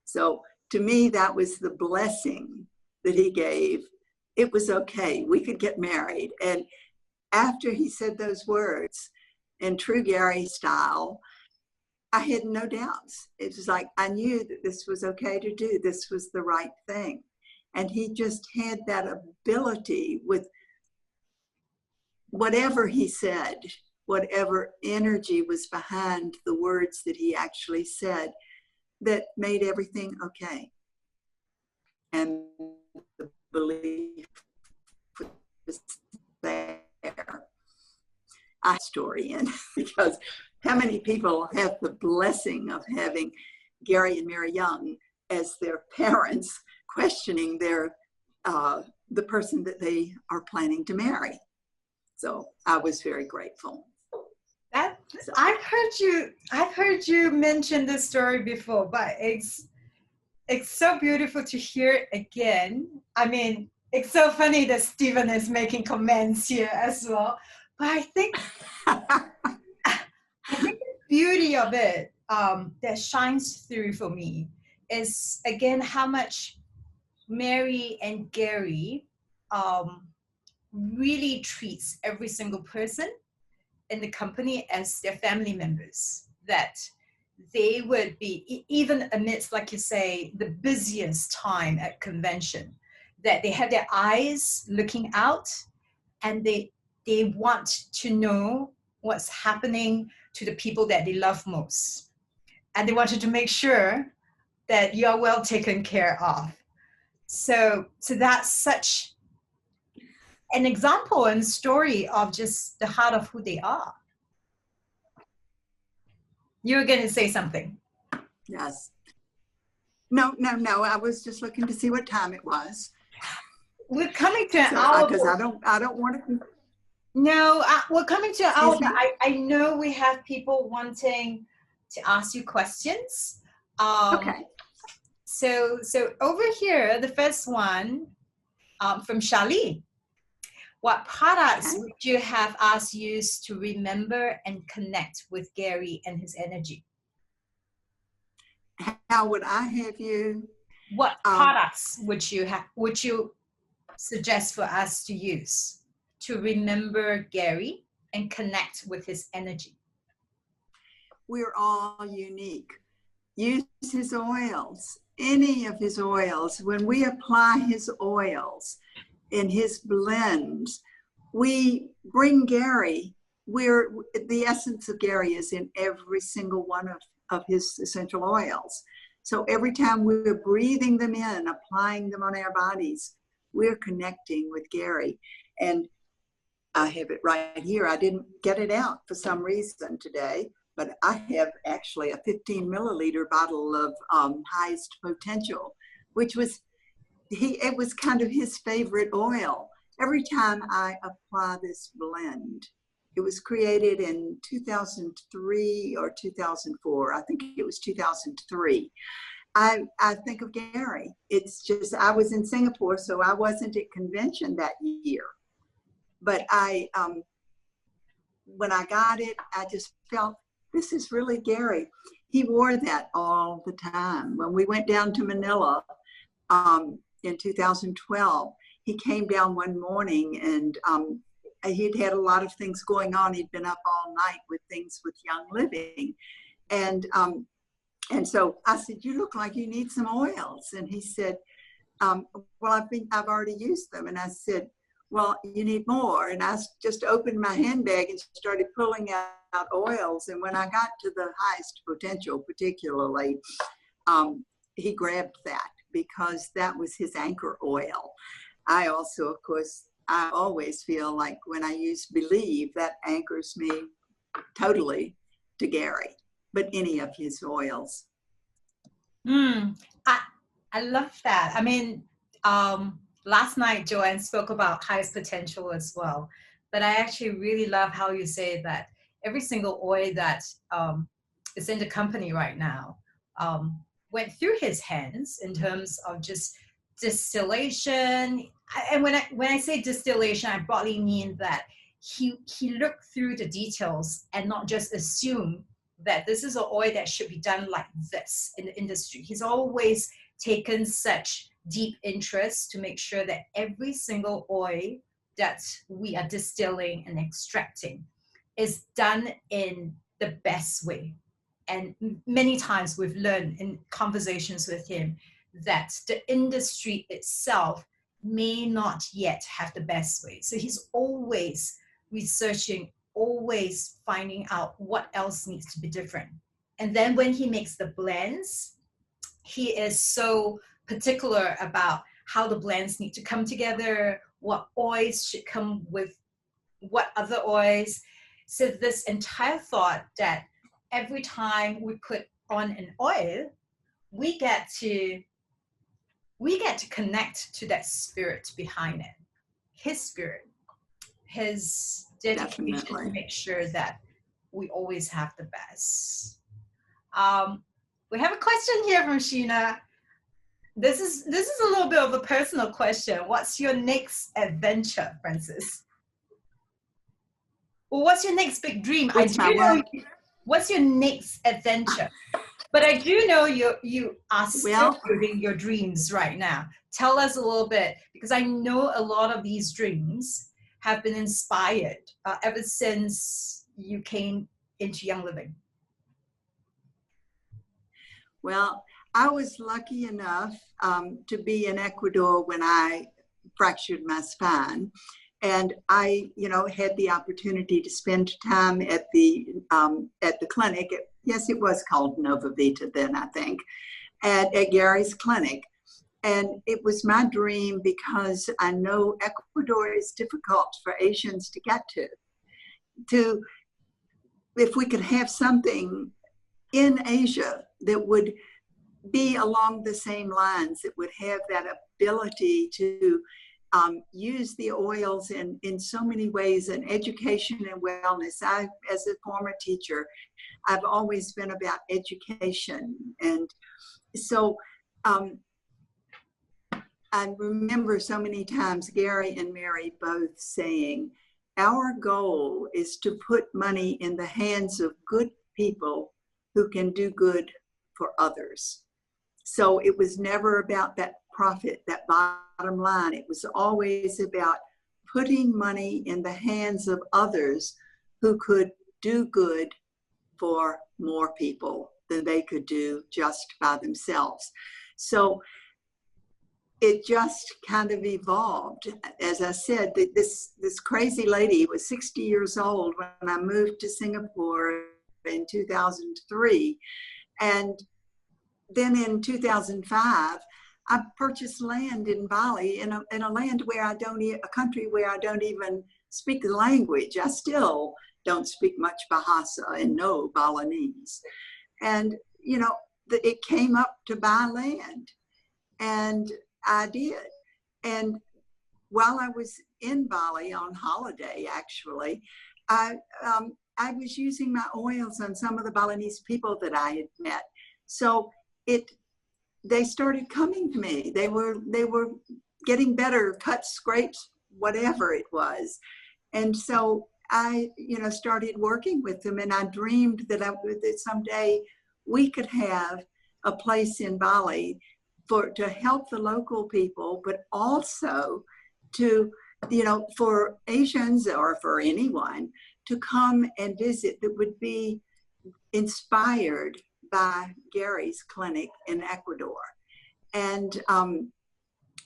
So to me, that was the blessing that he gave. It was okay. We could get married. And after he said those words, in true Gary style, I had no doubts. It was like, I knew that this was okay to do. This was the right thing. And he just had that ability with whatever he said, whatever energy was behind the words that he actually said, that made everything okay. And the belief was there. I story in because how many people have the blessing of having Gary and Mary Young as their parents, questioning the person that they are planning to marry? So I was very grateful. I've heard you mention this story before, but it's so beautiful to hear it again. I mean, it's so funny that Stephen is making comments here as well. But I think the beauty of it that shines through for me is, again, how much Mary and Gary really treats every single person in the company as their family members, that they would be, even amidst, like you say, the busiest time at convention, that they have their eyes looking out, and they they want to know what's happening to the people that they love most. And they wanted to make sure that you're well taken care of. So that's such an example and story of just the heart of who they are. You were going to say something. Yes. No. I was just looking to see what time it was. We're coming to an hour. Because I don't want to. No, we're coming to an hour. But I know we have people wanting to ask you questions. Okay. So over here, the first one from Charlene. What products would you have us use to remember and connect with Gary and his energy? How would I have you? What products would you suggest for us to use to remember Gary and connect with his energy? We're all unique. Use his oils, any of his oils. When we apply his oils in his blends, we bring Gary. The essence of Gary is in every single one of his essential oils. So every time we're breathing them in, applying them on our bodies, we're connecting with Gary. And I have it right here. I didn't get it out for some reason today, but I have actually a 15 milliliter bottle of Highest Potential, which was, it was kind of his favorite oil. Every time I apply this blend, it was created in 2003 or 2004. I think it was 2003. I think of Gary. It's just, I was in Singapore, so I wasn't at convention that year. But when I got it, I just felt, this is really Gary. He wore that all the time. When we went down to Manila in 2012, he came down one morning and he'd had a lot of things going on. He'd been up all night with things with Young Living. And so I said, you look like you need some oils. And he said, well, I've already used them. And I said, well, you need more. And I just opened my handbag and started pulling out oils. And when I got to the Highest Potential, particularly, he grabbed that because that was his anchor oil. I also, of course, I always feel like when I use Believe, that anchors me totally to Gary, but any of his oils. I love that. I mean, last night, Joanne spoke about Highest Potential as well, but I actually really love how you say that every single oil that is in the company right now went through his hands in terms of just distillation. And when I say distillation, I broadly mean that he looked through the details and not just assume that this is an oil that should be done like this in the industry. He's always taken such deep interest to make sure that every single oil that we are distilling and extracting is done in the best way. And many times we've learned in conversations with him that the industry itself may not yet have the best way. So he's always researching, always finding out what else needs to be different. And then when he makes the blends, he is so particular about how the blends need to come together, what oils should come with what other oils. So this entire thought that every time we put on an oil, we get to connect to that spirit behind it, his spirit, his dedication to make sure that we always have the best. We have a question here from Sheena. This is a little bit of a personal question. What's your next adventure, Francis? Well, what's your next big dream? What's your next adventure? But I do know you are still living your dreams right now. Tell us a little bit, because I know a lot of these dreams have been inspired ever since you came into Young Living. Well, I was lucky enough to be in Ecuador when I fractured my spine. And I, had the opportunity to spend time at the clinic. Yes, it was called Nova Vita then, I think, at Gary's clinic. And it was my dream because I know Ecuador is difficult for Asians to get to. If we could have something in Asia that would be along the same lines, that would have that ability to use the oils in so many ways, in education and wellness. I, as a former teacher, I've always been about education. And so I remember so many times Gary and Mary both saying, our goal is to put money in the hands of good people who can do good for others. So it was never about that profit, that bottom line. It was always about putting money in the hands of others who could do good for more people than they could do just by themselves. So it just kind of evolved. As I said, this crazy lady was 60 years old when I moved to Singapore in 2003. And then in 2005, I purchased land in Bali, in a land where a country where I don't even speak the language. I still don't speak much Bahasa and no Balinese. And, it came up to buy land. And I did. And while I was in Bali on holiday, actually, I was using my oils on some of the Balinese people that I had met. So they started coming to me. They were getting better, cuts, scrapes, whatever it was. And so I, started working with them, and I dreamed that someday we could have a place in Bali to help the local people, but also to, for Asians or for anyone to come and visit that would be inspired by Gary's clinic in Ecuador. And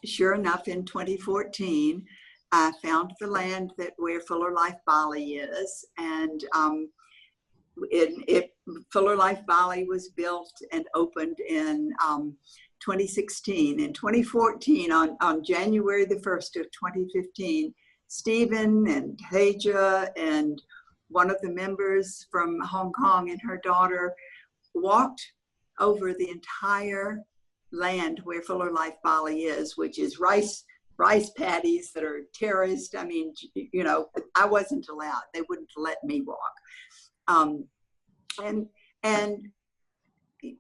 sure enough, in 2014, I found the land where Fuller Life Bali is, and Fuller Life Bali was built and opened in 2016. In 2014, on January the 1st of 2015, Stephen and Teja and one of the members from Hong Kong and her daughter walked over the entire land where Fuller Life Bali is, which is rice paddies that are terraced. I mean, I wasn't allowed. They wouldn't let me walk. And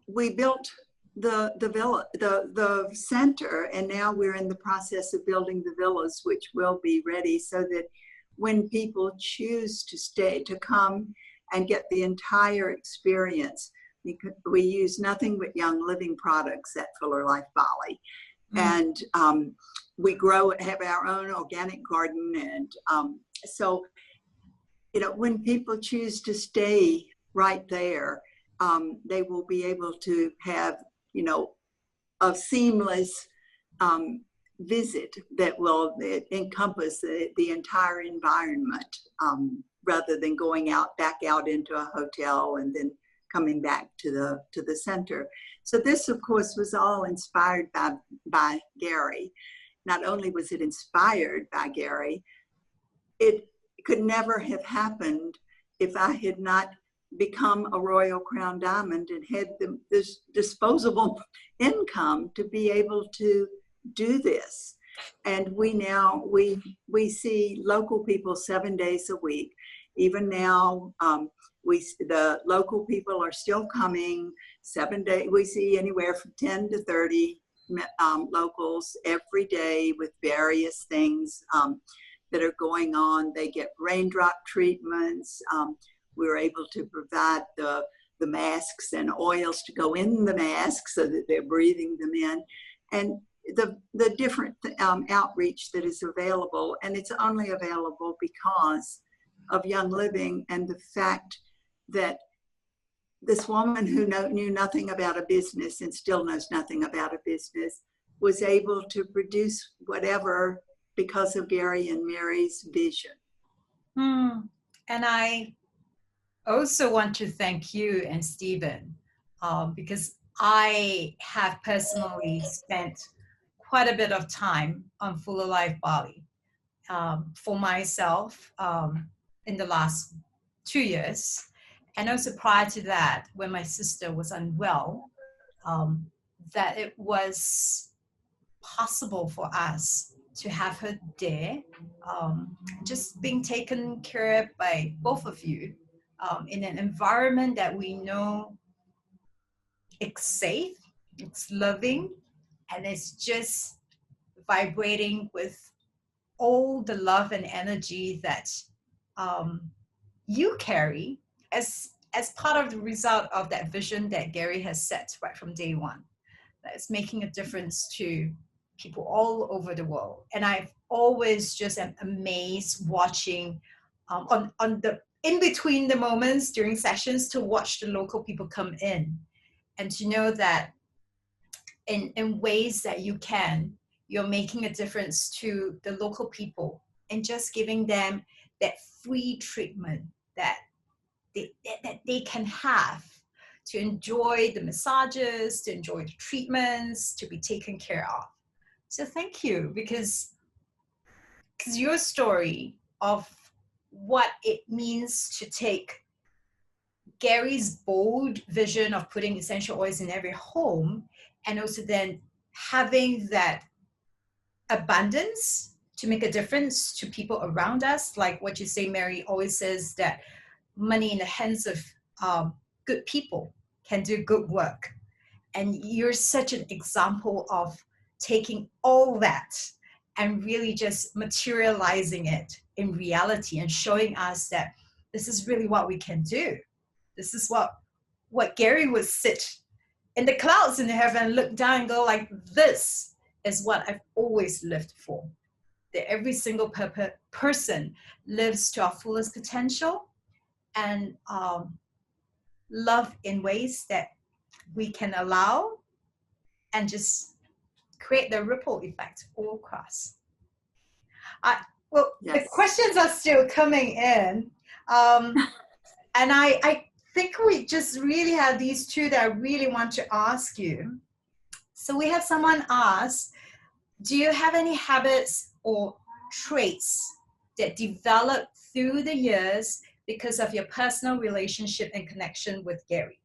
we built the villa, the center, and now we're in the process of building the villas, which will be ready so that when people choose to come and get the entire experience, we use nothing but Young Living products at Fuller Life Bali. And we have our own organic garden. And so, when people choose to stay right there, they will be able to have, a seamless visit that will encompass the entire environment, rather than going back out into a hotel and then coming back to the center. So this, of course, was all inspired by Gary. Not only was it inspired by Gary, it could never have happened if I had not become a Royal Crown Diamond and had this disposable income to be able to do this. And we see local people 7 days a week. Even now, the local people are still coming 7 days. We see anywhere from 10 to 30 locals every day with various things that are going on. They get raindrop treatments. We're able to provide the masks and oils to go in the masks so that they're breathing them in. And the different outreach that is available, and it's only available because of Young Living and the fact that this woman who knew nothing about a business and still knows nothing about a business was able to produce whatever because of Gary and Mary's vision. And I also want to thank you and Stephen, because I have personally spent quite a bit of time on Fuller Life Bali for myself in the last 2 years. And also prior to that, when my sister was unwell, that it was possible for us to have her there, just being taken care of by both of you in an environment that we know it's safe, it's loving, and it's just vibrating with all the love and energy that you carry as part of the result of that vision that Gary has set right from day one. That is making a difference to people all over the world. And I've always just am amazed watching on the in between the moments during sessions to watch the local people come in and to know that in ways that you're making a difference to the local people and just giving them that free treatment that they can have to enjoy the massages, to enjoy the treatments, to be taken care of. So thank you, because your story of what it means to take Gary's bold vision of putting essential oils in every home, and also then having that abundance to make a difference to people around us. Like what you say, Mary always says that money in the hands of good people can do good work. And you're such an example of taking all that and really just materializing it in reality and showing us that this is really what we can do. This is what Gary would sit in the clouds in heaven and look down and go like, this is what I've always lived for. That every single person lives to our fullest potential and love in ways that we can allow and just create the ripple effect all across. Well, yes. The questions are still coming in. And I think we just really have these two that I really want to ask you. So we have someone ask, do you have any habits or traits that developed through the years because of your personal relationship and connection with Gary?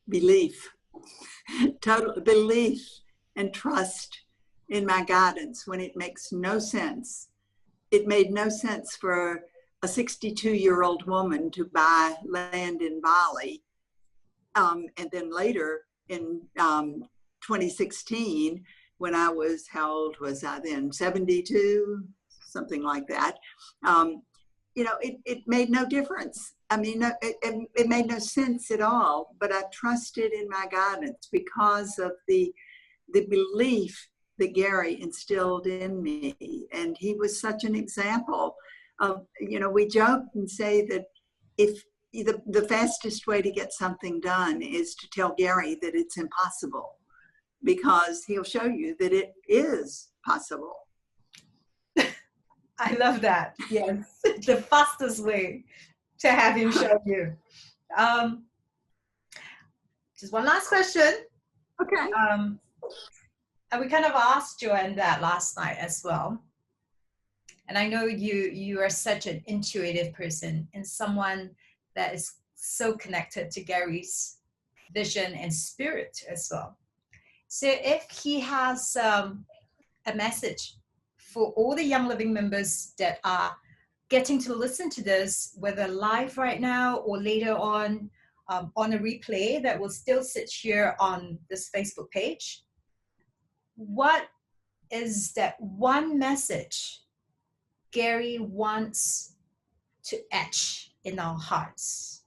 Belief, total belief and trust in my guidance when it makes no sense. It made no sense for a 62-year-old woman to buy land in Bali. And then later in 2016, when I was, how old was I then? 72, something like that. It made no difference. I mean, it made no sense at all, but I trusted in my guidance because of the belief that Gary instilled in me. And he was such an example of, we joke and say that if the fastest way to get something done is to tell Gary that it's impossible, because he'll show you that it is possible. I love that. Yes, the fastest way to have him show you. Just one last question. Okay. And we kind of asked Joanne that last night as well. And I know you are such an intuitive person and someone that is so connected to Gary's vision and spirit as well. So if he has a message for all the Young Living members that are getting to listen to this, whether live right now or later on a replay that will still sit here on this Facebook page, what is that one message Gary wants to etch in our hearts?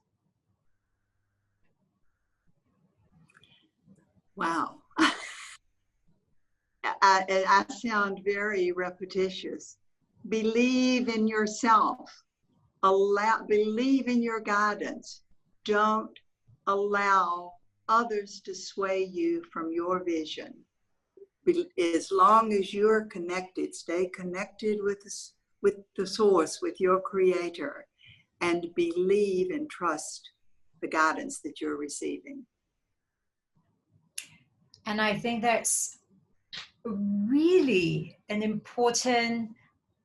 Wow. I sound very repetitious. Believe in yourself. Believe in your guidance. Don't allow others to sway you from your vision. as long as you're connected, stay connected with the source, with your creator, and believe and trust the guidance that you're receiving. And I think that's really an important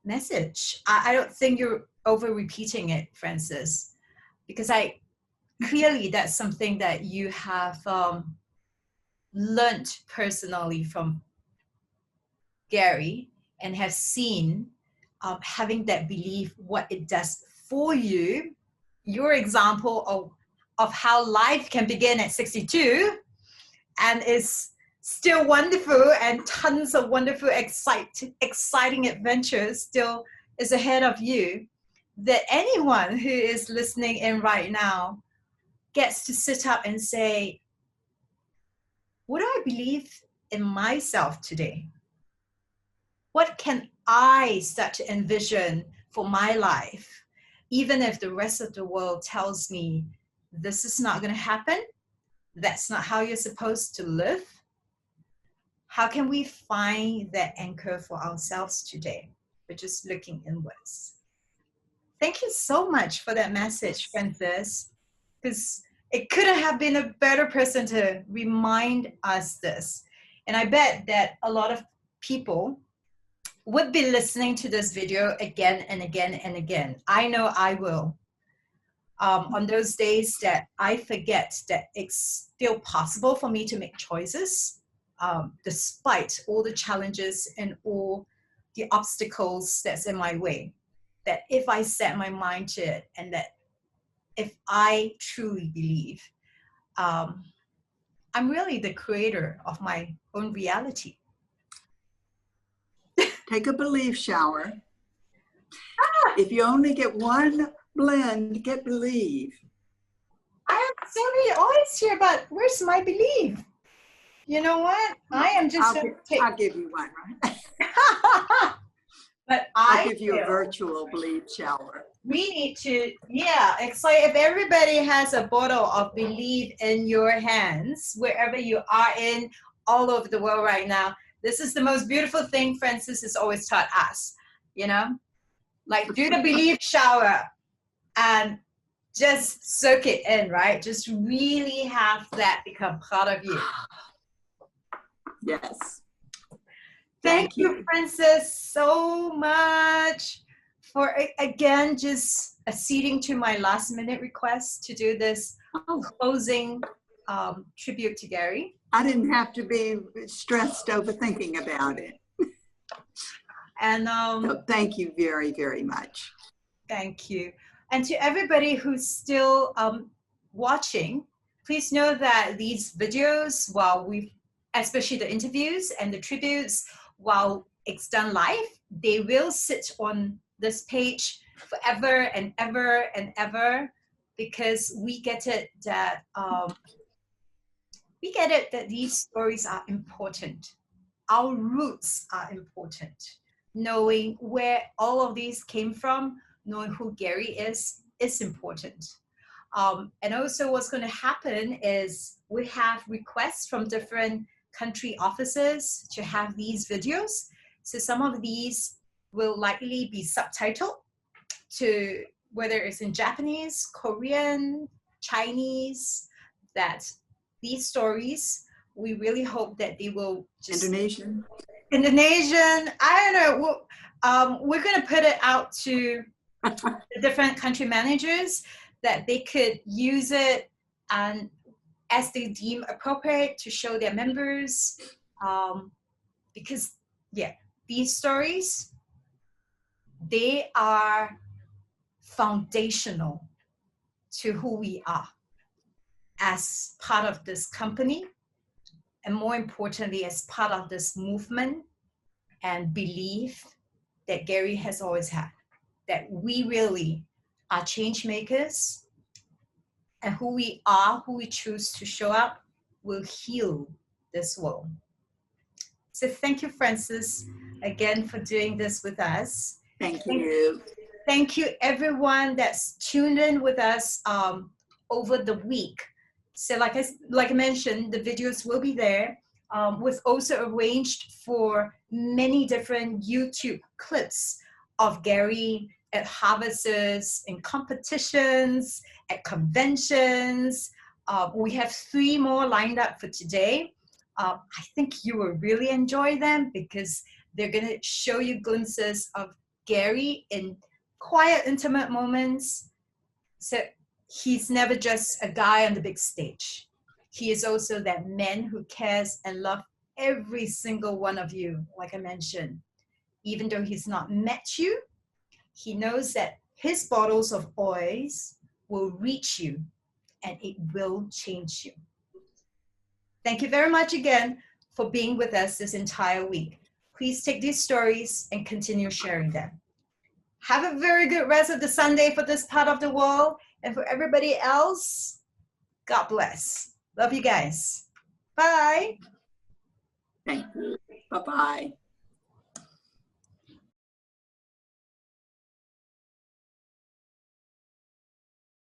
message. I don't think you're over repeating it, Frances, because clearly that's something that you have learned personally from Gary and have seen having that belief, what it does for you. Your example of how life can begin at 62 and is still wonderful, and tons of wonderful, exciting adventures still is ahead of you, that anyone who is listening in right now gets to sit up and say, what do I believe in myself today? What can I start to envision for my life? Even if the rest of the world tells me this is not going to happen, that's not how you're supposed to live. How can we find that anchor for ourselves today? We're just looking inwards. Thank you so much for that message, Frances, because it couldn't have been a better person to remind us this. And I bet that a lot of people would be listening to this video again and again and again. I know I will. On those days that I forget that it's still possible for me to make choices, despite all the challenges and all the obstacles that's in my way, that if I set my mind to it, and that if I truly believe, I'm really the creator of my own reality. Take a belief shower. If you only get one blend, get believe. I have so many always hear about where's my belief. You know what? I am just I'll give you one, right? But I'll give you a virtual belief shower. We need to, yeah, it's like if everybody has a bottle of belief in your hands, wherever you are in all over the world right now, this is the most beautiful thing Frances has always taught us, you know? Like, do the belief shower and just soak it in, right? Just really have that become part of you. Yes. Thank you, Frances, so much for, again, just acceding to my last minute request to do this closing tribute to Gary. I didn't have to be stressed over thinking about it. And so thank you very, very much. Thank you. And to everybody who's still watching, please know that these videos, especially the interviews and the tributes, while it's done live, they will sit on this page forever and ever and ever, because we get it that these stories are important. Our roots are important. Knowing where all of these came from, knowing who Gary is important. And also what's going to happen is we have requests from different country offices to have these videos. So some of these will likely be subtitled to whether it's in Japanese, Korean, Chinese, that these stories, we really hope that they will just... Indonesian, I don't know. We're going to put it out to the different country managers that they could use it and as they deem appropriate to show their members. Because, yeah, these stories, they are foundational to who we are as part of this company, and more importantly, as part of this movement and belief that Gary has always had, that we really are change makers, and who we are, who we choose to show up, will heal this world. So thank you, Frances, again for doing this with us. Thank you. Thank you, everyone that's tuned in with us over the week. So like I mentioned, the videos will be there. We've also arranged for many different YouTube clips of Gary at harvests, in competitions, at conventions. We have 3 more lined up for today. I think you will really enjoy them because they're going to show you glimpses of Gary in quiet, intimate moments. So he's never just a guy on the big stage. He is also that man who cares and loves every single one of you, like I mentioned. Even though he's not met you, he knows that his bottles of oils will reach you and it will change you. Thank you very much again for being with us this entire week. Please take these stories and continue sharing them. Have a very good rest of the Sunday for this part of the world. And for everybody else, God bless. Love you guys. Bye. Thank you. Bye-bye.